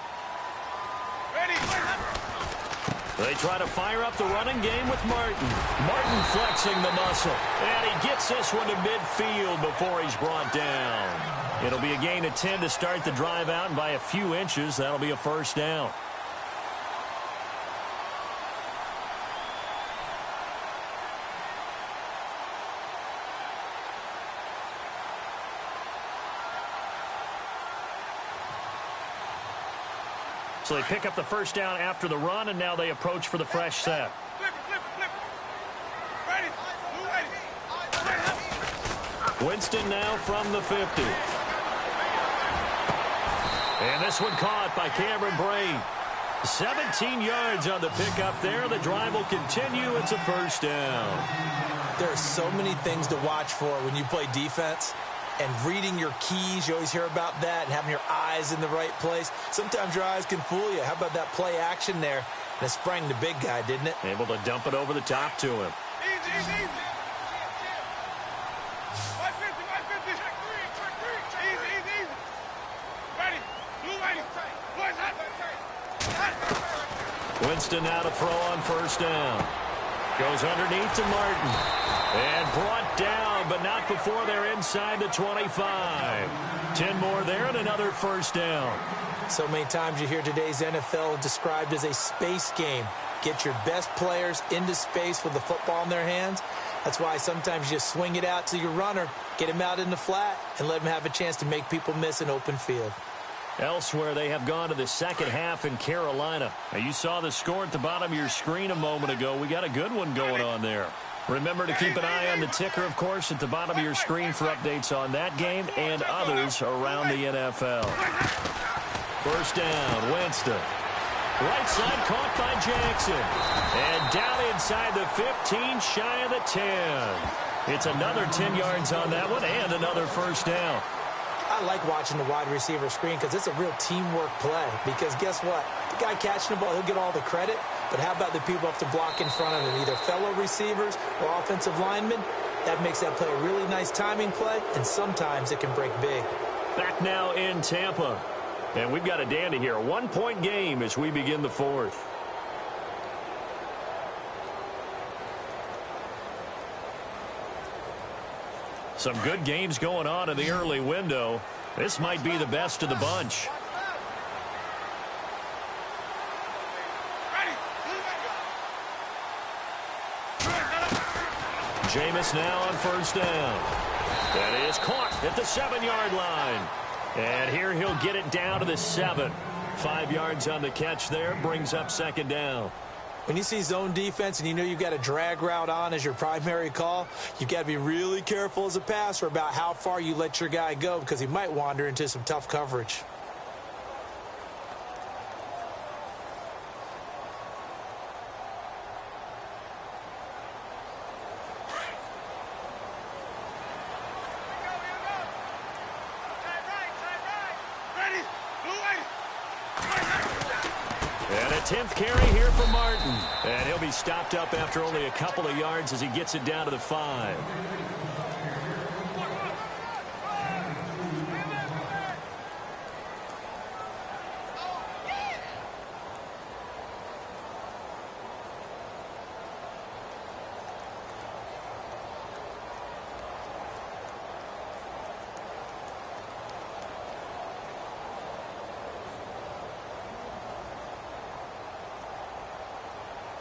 They try to fire up the running game with Martin. Martin flexing the muscle. And he gets this one to midfield before he's brought down. It'll be a gain of 10 to start the drive out, and by a few inches, that'll be a first down. So they pick up the first down after the run, and now they approach for the fresh set. Winston now from the 50. And this one caught by Cameron Brate. 17 yards on the pickup there. The drive will continue. It's a first down. There are so many things to watch for when you play defense. And reading your keys, you always hear about that, and having your eyes in the right place. Sometimes your eyes can fool you. How about that play action there? And it sprang the big guy, didn't it? Able to dump it over the top to him. Easy. 150. Easy. Ready. Winston now to throw on first down. Goes underneath to Martin. And brought down, but not before they're inside the 25. 10 more there and another first down. So many times you hear today's NFL described as a space game. Get your best players into space with the football in their hands. That's why sometimes you just swing it out to your runner, get him out in the flat, and let him have a chance to make people miss an open field. Elsewhere, they have gone to the second half in Carolina. Now, you saw the score at the bottom of your screen a moment ago. We got a good one going on there. Remember to keep an eye on the ticker, of course, at the bottom of your screen for updates on that game and others around the NFL. First down, Winston. Right side caught by Jackson. And down inside the 15, shy of the 10. It's another 10 yards on that one and another first down. I like watching the wide receiver screen because it's a real teamwork play. Because guess what? The guy catching the ball, he'll get all the credit. But how about the people have to block in front of him, either fellow receivers or offensive linemen? That makes that play a really nice timing play, and sometimes it can break big. Back now in Tampa. And we've got a dandy here. A one-point game as we begin the fourth. Some good games going on in the early window. This might be the best of the bunch. Jameis now on first down. That is caught at the 7-yard line. And here he'll get it down to the 7. 5 yards on the catch there, brings up second down. When you see zone defense and you know you've got a drag route on as your primary call, you've got to be really careful as a passer about how far you let your guy go because he might wander into some tough coverage. And a 10th carry here for Martin. And he'll be stopped up after only a couple of yards as he gets it down to the 5.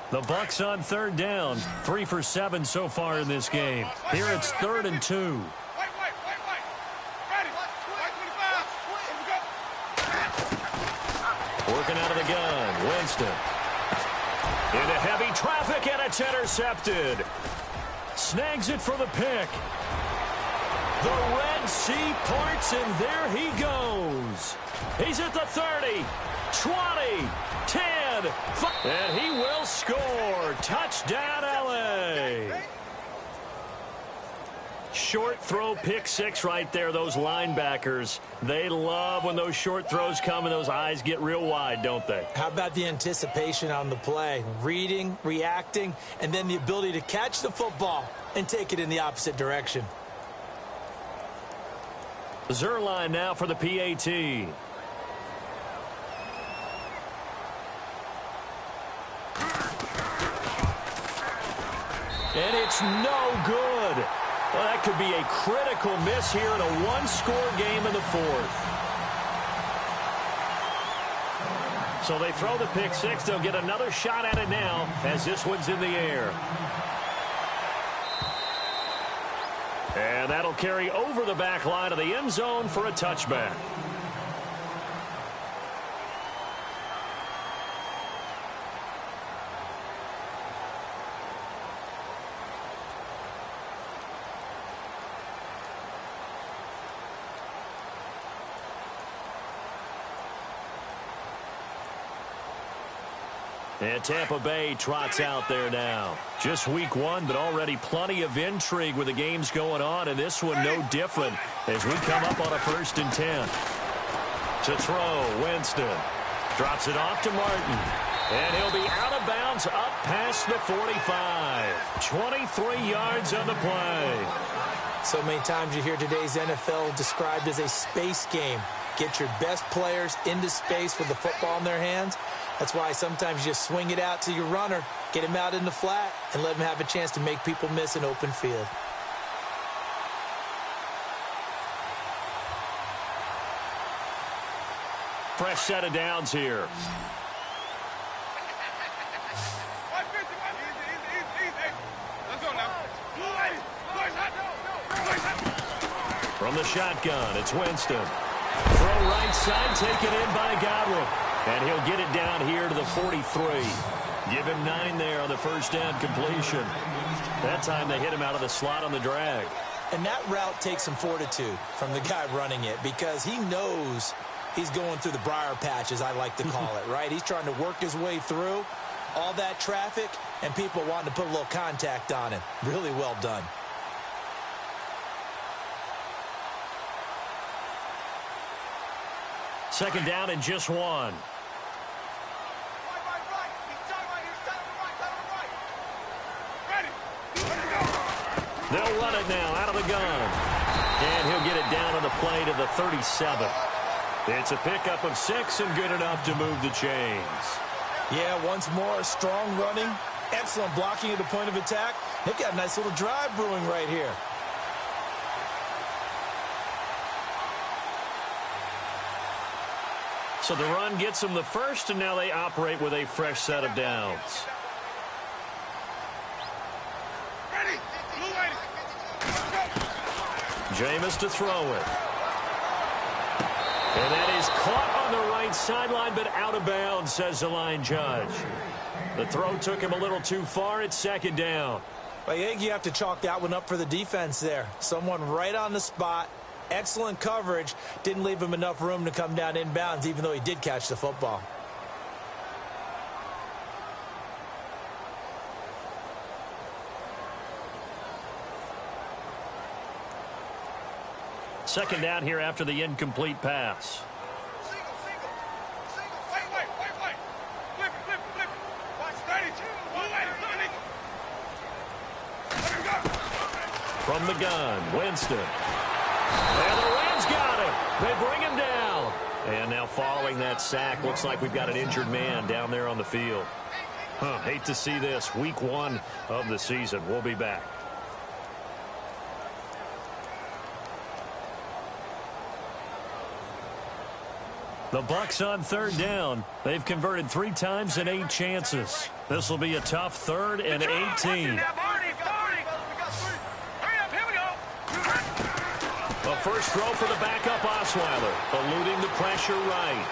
The Bucs on third down. 3 for 7 so far in this game. Here it's 3rd and 2. Working out of the gun. Winston. Into heavy traffic, and it's intercepted. Snags it for the pick. The Red Sea parts, and there he goes. He's at the 30, 20, 10, 5, and he will score. Touchdown, L.A. Short throw, pick six right there. Those linebackers, they love when those short throws come and those eyes get real wide, don't they? How about the anticipation on the play? Reading, reacting, and then the ability to catch the football and take it in the opposite direction. Zerline now for the PAT. And it's no good. Well, that could be a critical miss here in a one-score game in the fourth. So they throw the pick six. They'll get another shot at it now as this one's in the air. And that'll carry over the back line of the end zone for a touchback. And Tampa Bay trots out there now. Just week one, but already plenty of intrigue with the games going on, and this one no different as we come up on a 1st and 10. To throw, Winston. Drops it off to Martin. And he'll be out of bounds up past the 45. 23 yards on the play. So many times you hear today's NFL described as a space game. Get your best players into space with the football in their hands. That's why sometimes you just swing it out to your runner, get him out in the flat, and let him have a chance to make people miss an open field. Fresh set of downs here. Let's go now. From the shotgun, it's Winston. Throw right side, taken in by Godwin. And he'll get it down here to the 43. Give him 9 there on the first down completion. That time they hit him out of the slot on the drag. And that route takes some fortitude from the guy running it because he knows he's going through the briar patch, as I like to call it, right? He's trying to work his way through all that traffic and people wanting to put a little contact on him. Really well done. Second down and just one. They'll run it now out of the gun. And he'll get it down on the play to the 37. It's a pickup of 6 and good enough to move the chains. Yeah, once more, strong running, excellent blocking at the point of attack. They've got a nice little drive brewing right here. So the run gets them the first, and now they operate with a fresh set of downs. Jameis to throw it. And that is caught on the right sideline, but out of bounds, says the line judge. The throw took him a little too far. It's second down. Well, I think you have to chalk that one up for the defense there. Someone right on the spot. Excellent coverage. Didn't leave him enough room to come down inbounds, even though he did catch the football. Second down here after the incomplete pass. From the gun, Winston. And the Rams got him. They bring him down. And now following that sack, looks like we've got an injured man down there on the field. Hate to see this. Week 1 of the season. We'll be back. The Bucs on third down. They've converted 3 times in 8 chances. This will be a tough 3rd and 18. A first throw for the backup Osweiler, eluding the pressure right.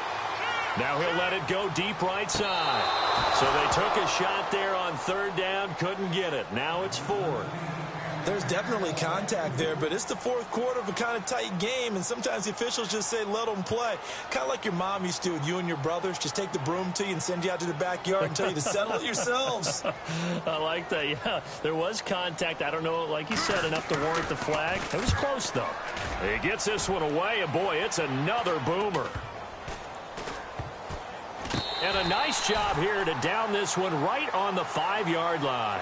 Now he'll let it go deep right side. So they took a shot there on third down, couldn't get it. Now it's 4th. There's definitely contact there, but it's the fourth quarter of a kind of tight game, and sometimes the officials just say, let them play. Kind of like your mom used to do with you and your brothers. Just take the broom to you and send you out to the backyard and tell you to settle it yourselves. I like that, yeah. There was contact. I don't know, like you said, enough to warrant the flag. It was close, though. He gets this one away, and boy, it's another boomer. And a nice job here to down this one right on the 5-yard line.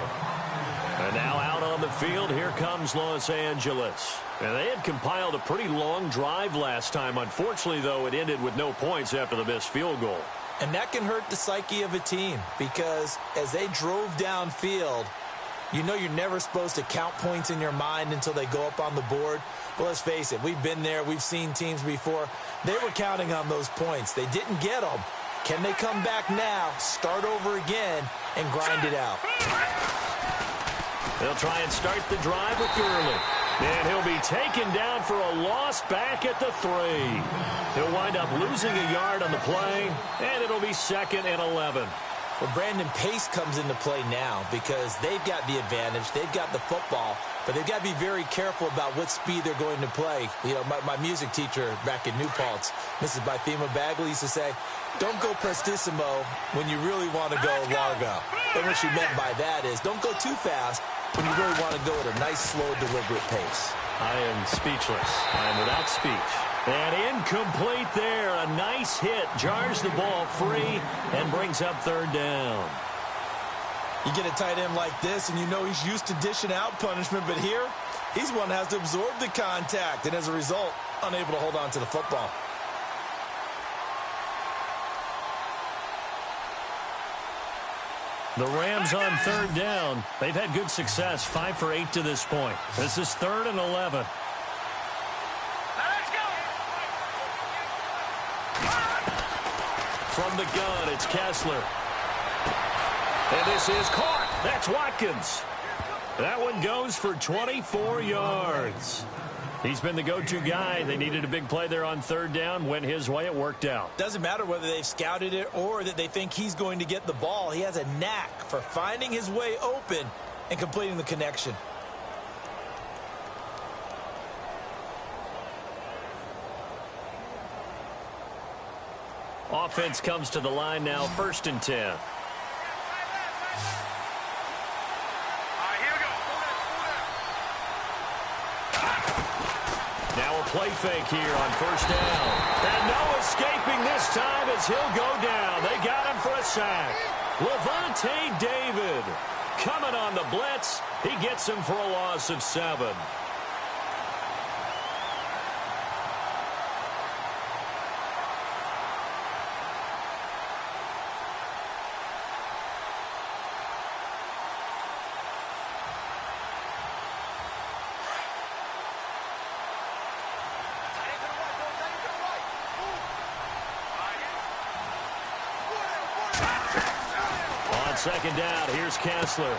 And now out on the field, here comes Los Angeles. And they had compiled a pretty long drive last time. Unfortunately, though, it ended with no points after the missed field goal. And that can hurt the psyche of a team because as they drove downfield, you know you're never supposed to count points in your mind until they go up on the board. But let's face it, we've been there. We've seen teams before. They were counting on those points. They didn't get them. Can they come back now, start over again, and grind it out? They'll try and start the drive with Gurley. And he'll be taken down for a loss back at the 3. He'll wind up losing a yard on the play, and it'll be 2nd and 11. Well, Brandon, pace comes into play now because they've got the advantage. They've got the football, but they've got to be very careful about what speed they're going to play. You know, my music teacher back in New Paltz, Mrs. Bythema Bagley, used to say, don't go prestissimo when you really want to go largo. And what she meant by that is don't go too fast when you really want to go at a nice, slow, deliberate pace. I am speechless. I am without speech. And incomplete there. A nice hit. Jars the ball free and brings up 3rd down. You get a tight end like this, and you know he's used to dishing out punishment, but here, he's one that has to absorb the contact, and as a result, unable to hold on to the football. The Rams on 3rd down. They've had good success, 5 for 8 to this point. This is 3rd and 11. From the gun, it's Kessler. And this is caught. That's Watkins. That one goes for 24 yards. He's been the go-to guy. They needed a big play there on 3rd down. Went his way. It worked out. Doesn't matter whether they've scouted it or that they think he's going to get the ball. He has a knack for finding his way open and completing the connection. Offense comes to the line now, 1st and 10. Now a play fake here on 1st down. And no escaping this time as he'll go down. They got him for a sack. Levante David coming on the blitz. He gets him for a loss of 7. On 2nd down, here's Kessler.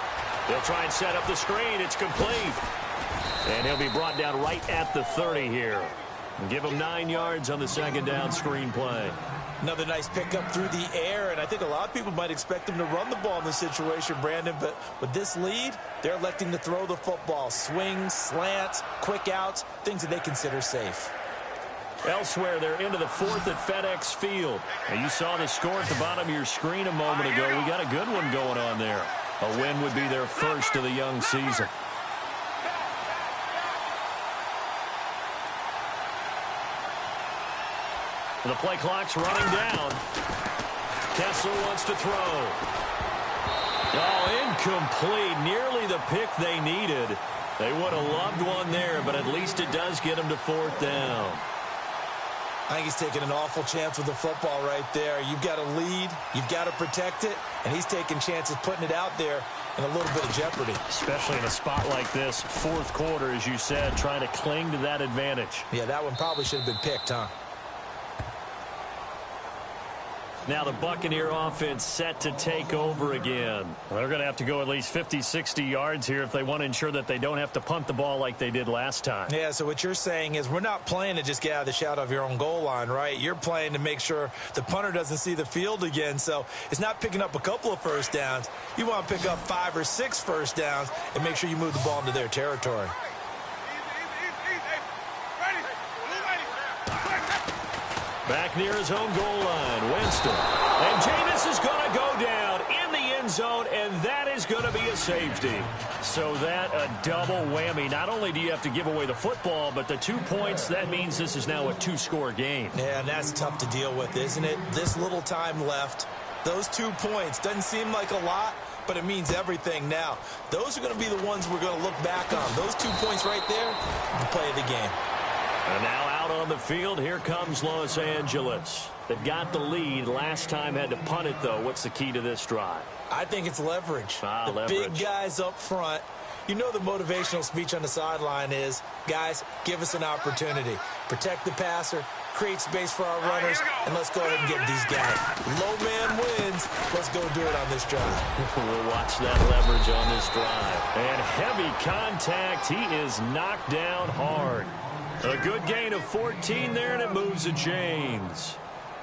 They'll try and set up the screen. It's complete. And he'll be brought down right at the 30 here. And give him 9 yards on the 2nd down screen play. Another nice pickup through the air, and I think a lot of people might expect him to run the ball in this situation, Brandon, but with this lead, they're electing to throw the football. Swings, slants, quick outs, things that they consider safe. Elsewhere, they're into the 4th at FedEx Field. And you saw the score at the bottom of your screen a moment ago. We got a good one going on there. A win would be their first of the young season. The play clock's running down. Kessler wants to throw. Oh, incomplete. Nearly the pick they needed. They would have loved one there, but at least it does get them to 4th down. I think he's taking an awful chance with the football right there. You've got a lead. You've got to protect it. And he's taking chances putting it out there in a little bit of jeopardy. Especially in a spot like this, 4th quarter, as you said, trying to cling to that advantage. Yeah, that one probably should have been picked, huh? Now the Buccaneer offense set to take over again. They're going to have to go at least 50, 60 yards here if they want to ensure that they don't have to punt the ball like they did last time. Yeah, so what you're saying is we're not playing to just get out of the shadow of your own goal line, right? You're playing to make sure the punter doesn't see the field again. So it's not picking up a couple of first downs. You want to pick up 5 or 6 first downs and make sure you move the ball into their territory. Back near his own goal line, Winston. And Jameis is going to go down in the end zone, and that is going to be a safety. So that a double whammy. Not only do you have to give away the football, but the 2 points, that means this is now a 2-score game. Yeah, and that's tough to deal with, isn't it? This little time left. Those 2 points doesn't seem like a lot, but it means everything now. Those are going to be the ones we're going to look back on. Those 2 points right there, the play of the game. And now out on the field, here comes Los Angeles. They've got the lead. Last time had to punt it, though. What's the key to this drive? I think it's leverage. Leverage. Big guys up front. You know the motivational speech on the sideline is, guys, give us an opportunity. Protect the passer, create space for our runners, and let's go ahead and get these guys. Low man wins. Let's go do it on this drive. We'll watch that leverage on this drive. And heavy contact. He is knocked down hard. A good gain of 14 there, and it moves the chains.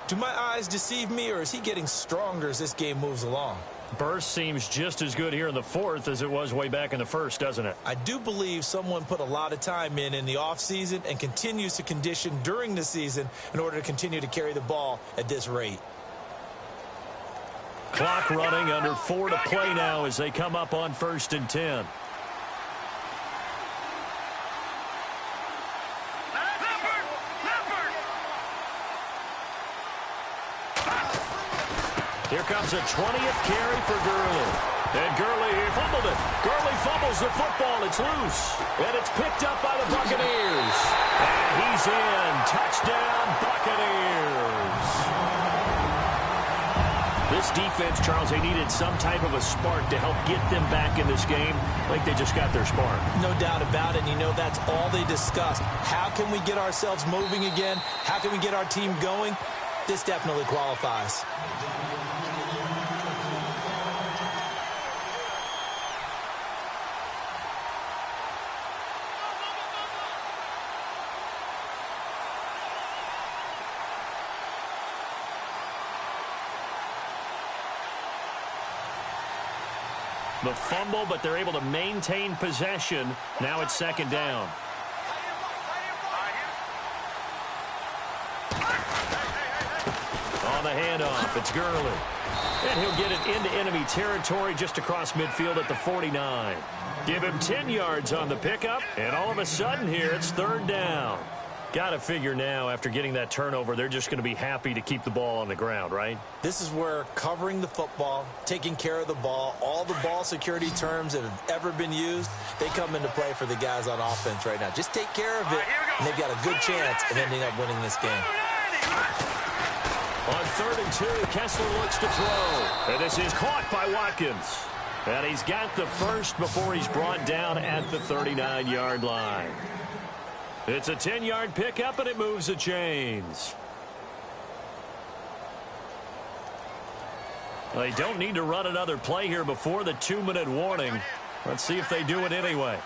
Do my eyes deceive me, or is he getting stronger as this game moves along? Burst seems just as good here in the fourth as it was way back in the first, doesn't it? I do believe someone put a lot of time in the offseason and continues to condition during the season in order to continue to carry the ball at this rate. Clock running, under 4 to play now as they come up on 1st and 10. Here comes a 20th carry for Gurley. And Gurley fumbled it. Gurley fumbles the football. It's loose. And it's picked up by the Buccaneers. And he's in. Touchdown, Buccaneers. This defense, Charles, they needed some type of a spark to help get them back in this game. Like they just got their spark. No doubt about it. You know, that's all they discussed. How can we get ourselves moving again? How can we get our team going? This definitely qualifies. The fumble, but they're able to maintain possession. Now it's 2nd down. On the handoff, it's Gurley. And he'll get it into enemy territory just across midfield at the 49. Give him 10 yards on the pickup, and all of a sudden here it's 3rd down. Got to figure now, after getting that turnover, they're just going to be happy to keep the ball on the ground, right? This is where covering the football, taking care of the ball, all the ball security terms that have ever been used, they come into play for the guys on offense right now. Just take care of it, and they've got a good chance of ending up winning this game. On 3rd and 2, Kessler looks to throw. And this is caught by Watkins. And he's got the first before he's brought down at the 39-yard line. It's a 10-yard pickup, and it moves the chains. They don't need to run another play here before the 2-minute warning. Let's see if they do it anyway.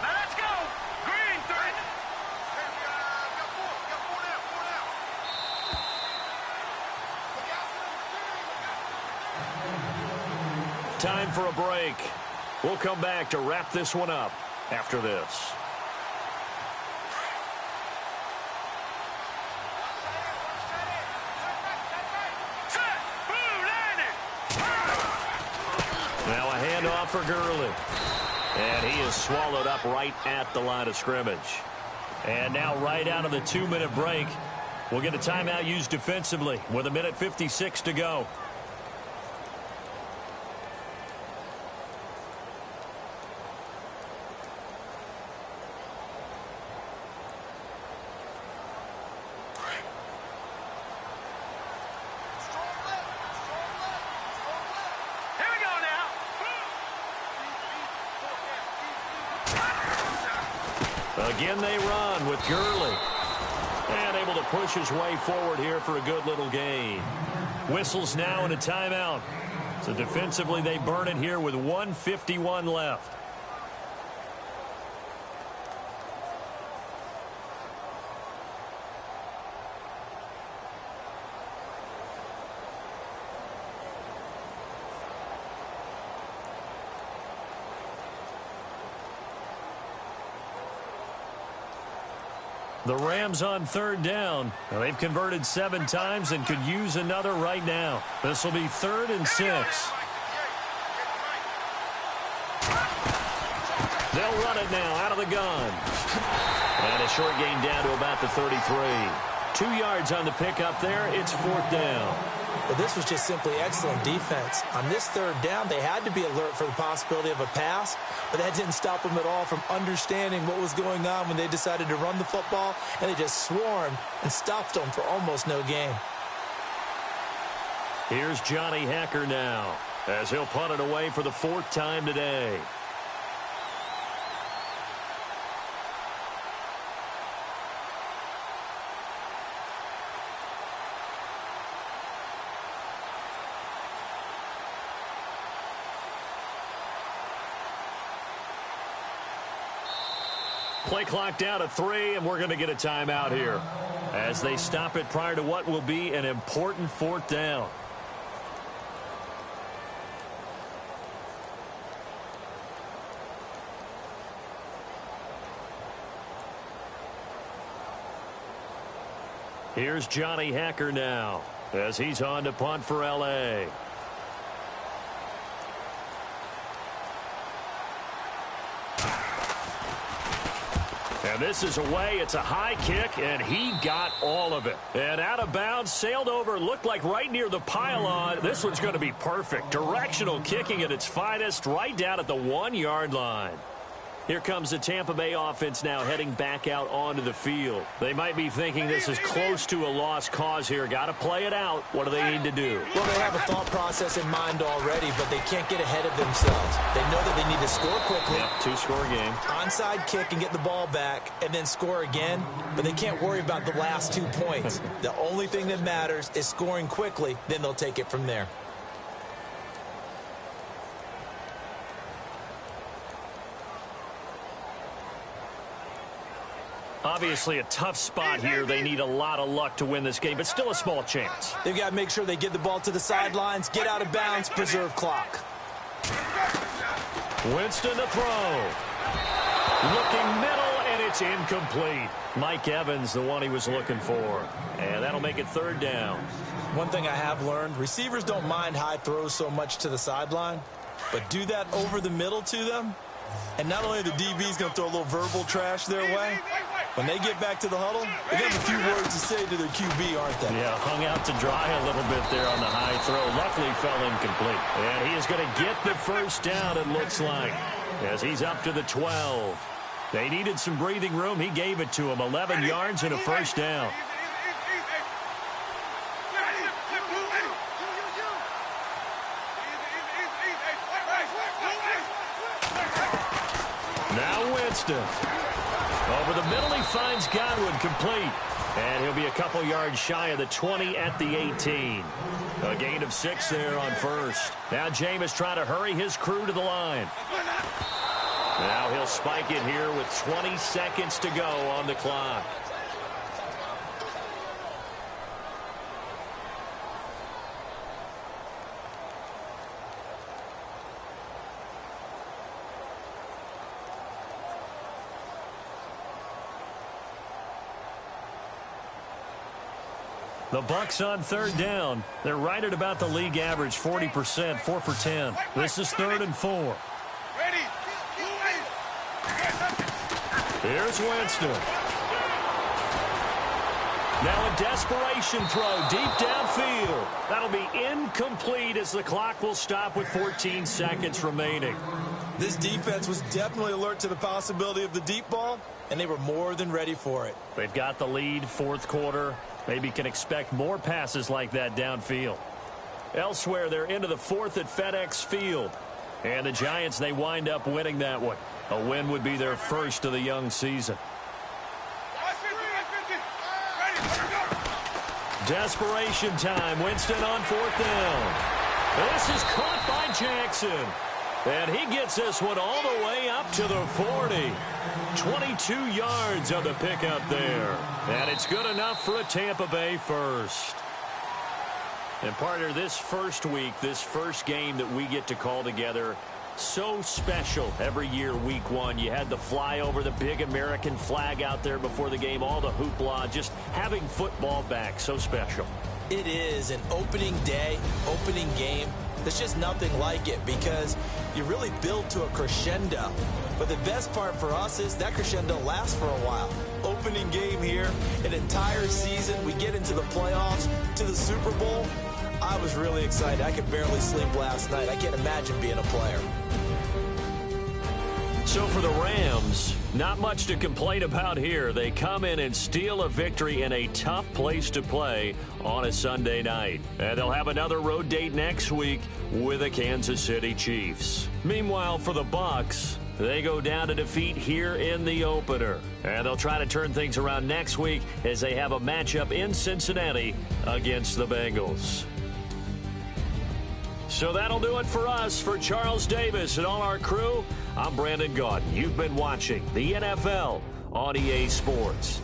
Now let's go. Green, 3. Time for a break. We'll come back to wrap this one up after this. Now a handoff for Gurley. And he is swallowed up right at the line of scrimmage. And now right out of the 2-minute break, we'll get a timeout used defensively with 1:56 to go. Again they run with Gurley. And able to push his way forward here for a good little gain. Whistles now and a timeout. So defensively, they burn it here with 1:51 left. The Rams on third down. Now, they've converted 7 times and could use another right now. This will be 3rd and 6. They'll run it now out of the gun. And a short gain down to about the 33. 2 yards on the pickup there. It's 4th down. Well, this was just simply excellent defense. On this 3rd down, they had to be alert for the possibility of a pass, but that didn't stop them at all from understanding what was going on when they decided to run the football, and they just swarmed and stuffed them for almost no gain. Here's Johnny Hecker now, as he'll punt it away for the 4th time today. Play clock down to 3, and we're going to get a timeout here as they stop it prior to what will be an important 4th down. Here's Johnny Hecker now as he's on to punt for L.A. And this is away. It's a high kick, and he got all of it. And out of bounds, sailed over, looked like right near the pylon. This one's going to be perfect. Directional kicking at its finest, right down at the 1-yard line. Here comes the Tampa Bay offense now heading back out onto the field. They might be thinking this is close to a lost cause here. Got to play it out. What do they need to do? Well, they have a thought process in mind already, but they can't get ahead of themselves. They know that they need to score quickly. Yep, 2-score game. Onside kick and get the ball back and then score again, but they can't worry about the last 2 points. The only thing that matters is scoring quickly, then they'll take it from there. Obviously a tough spot here. They need a lot of luck to win this game, but still a small chance. They've got to make sure they get the ball to the sidelines, get out of bounds, preserve clock. Winston to throw. Looking middle, and it's incomplete. Mike Evans, the one he was looking for. And that'll make it 3rd down. One thing I have learned, receivers don't mind high throws so much to the sideline, but do that over the middle to them, and not only the DB's going to throw a little verbal trash their way, when they get back to the huddle, they have a few words to say to their QB, aren't they? Yeah, hung out to dry a little bit there on the high throw. Luckily fell incomplete. And he is going to get the 1st down, it looks like, as he's up to the 12. They needed some breathing room. He gave it to them. 11 yards and a 1st down. Now Winston. Over the middle, he finds Godwin, complete. And he'll be a couple yards shy of the 20 at the 18. A gain of 6 there on 1st. Now Jameis trying to hurry his crew to the line. Now he'll spike it here with 20 seconds to go on the clock. The Bucs on 3rd down. They're right at about the league average, 40%, 4 for 10. This is 3rd and 4. Here's Winston. Now a desperation throw deep downfield. That'll be incomplete as the clock will stop with 14 seconds remaining. This defense was definitely alert to the possibility of the deep ball, and they were more than ready for it. They've got the lead, 4th quarter. Maybe can expect more passes like that downfield. Elsewhere, they're into the 4th at FedEx Field. And the Giants, they wind up winning that one. A win would be their first of the young season. Desperation time. Winston on 4th down. This is caught by Jackson. And he gets this one all the way up to the 40. 22 yards on the pickup there. And it's good enough for a Tampa Bay first. And partner, this first week, this first game that we get to call together, so special every year, week one. You had the flyover, the big American flag out there before the game, all the hoopla, just having football back, so special. It is an opening day, opening game. There's just nothing like it because you really build to a crescendo. But the best part for us is that crescendo lasts for a while. Opening game here, an entire season. We get into the playoffs, to the Super Bowl. I was really excited. I could barely sleep last night. I can't imagine being a player. So for the Rams, not much to complain about here. They come in and steal a victory in a tough place to play on a Sunday night. And they'll have another road date next week with the Kansas City Chiefs. Meanwhile, for the Bucs, they go down to defeat here in the opener. And they'll try to turn things around next week as they have a matchup in Cincinnati against the Bengals. So that'll do it for us. For Charles Davis and all our crew, I'm Brandon Gaudin. You've been watching the NFL on EA Sports.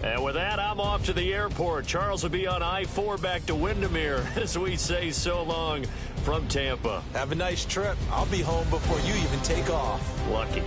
And with that, I'm off to the airport. Charles will be on I-4 back to Windermere as we say so long from Tampa. Have a nice trip. I'll be home before you even take off. Lucky.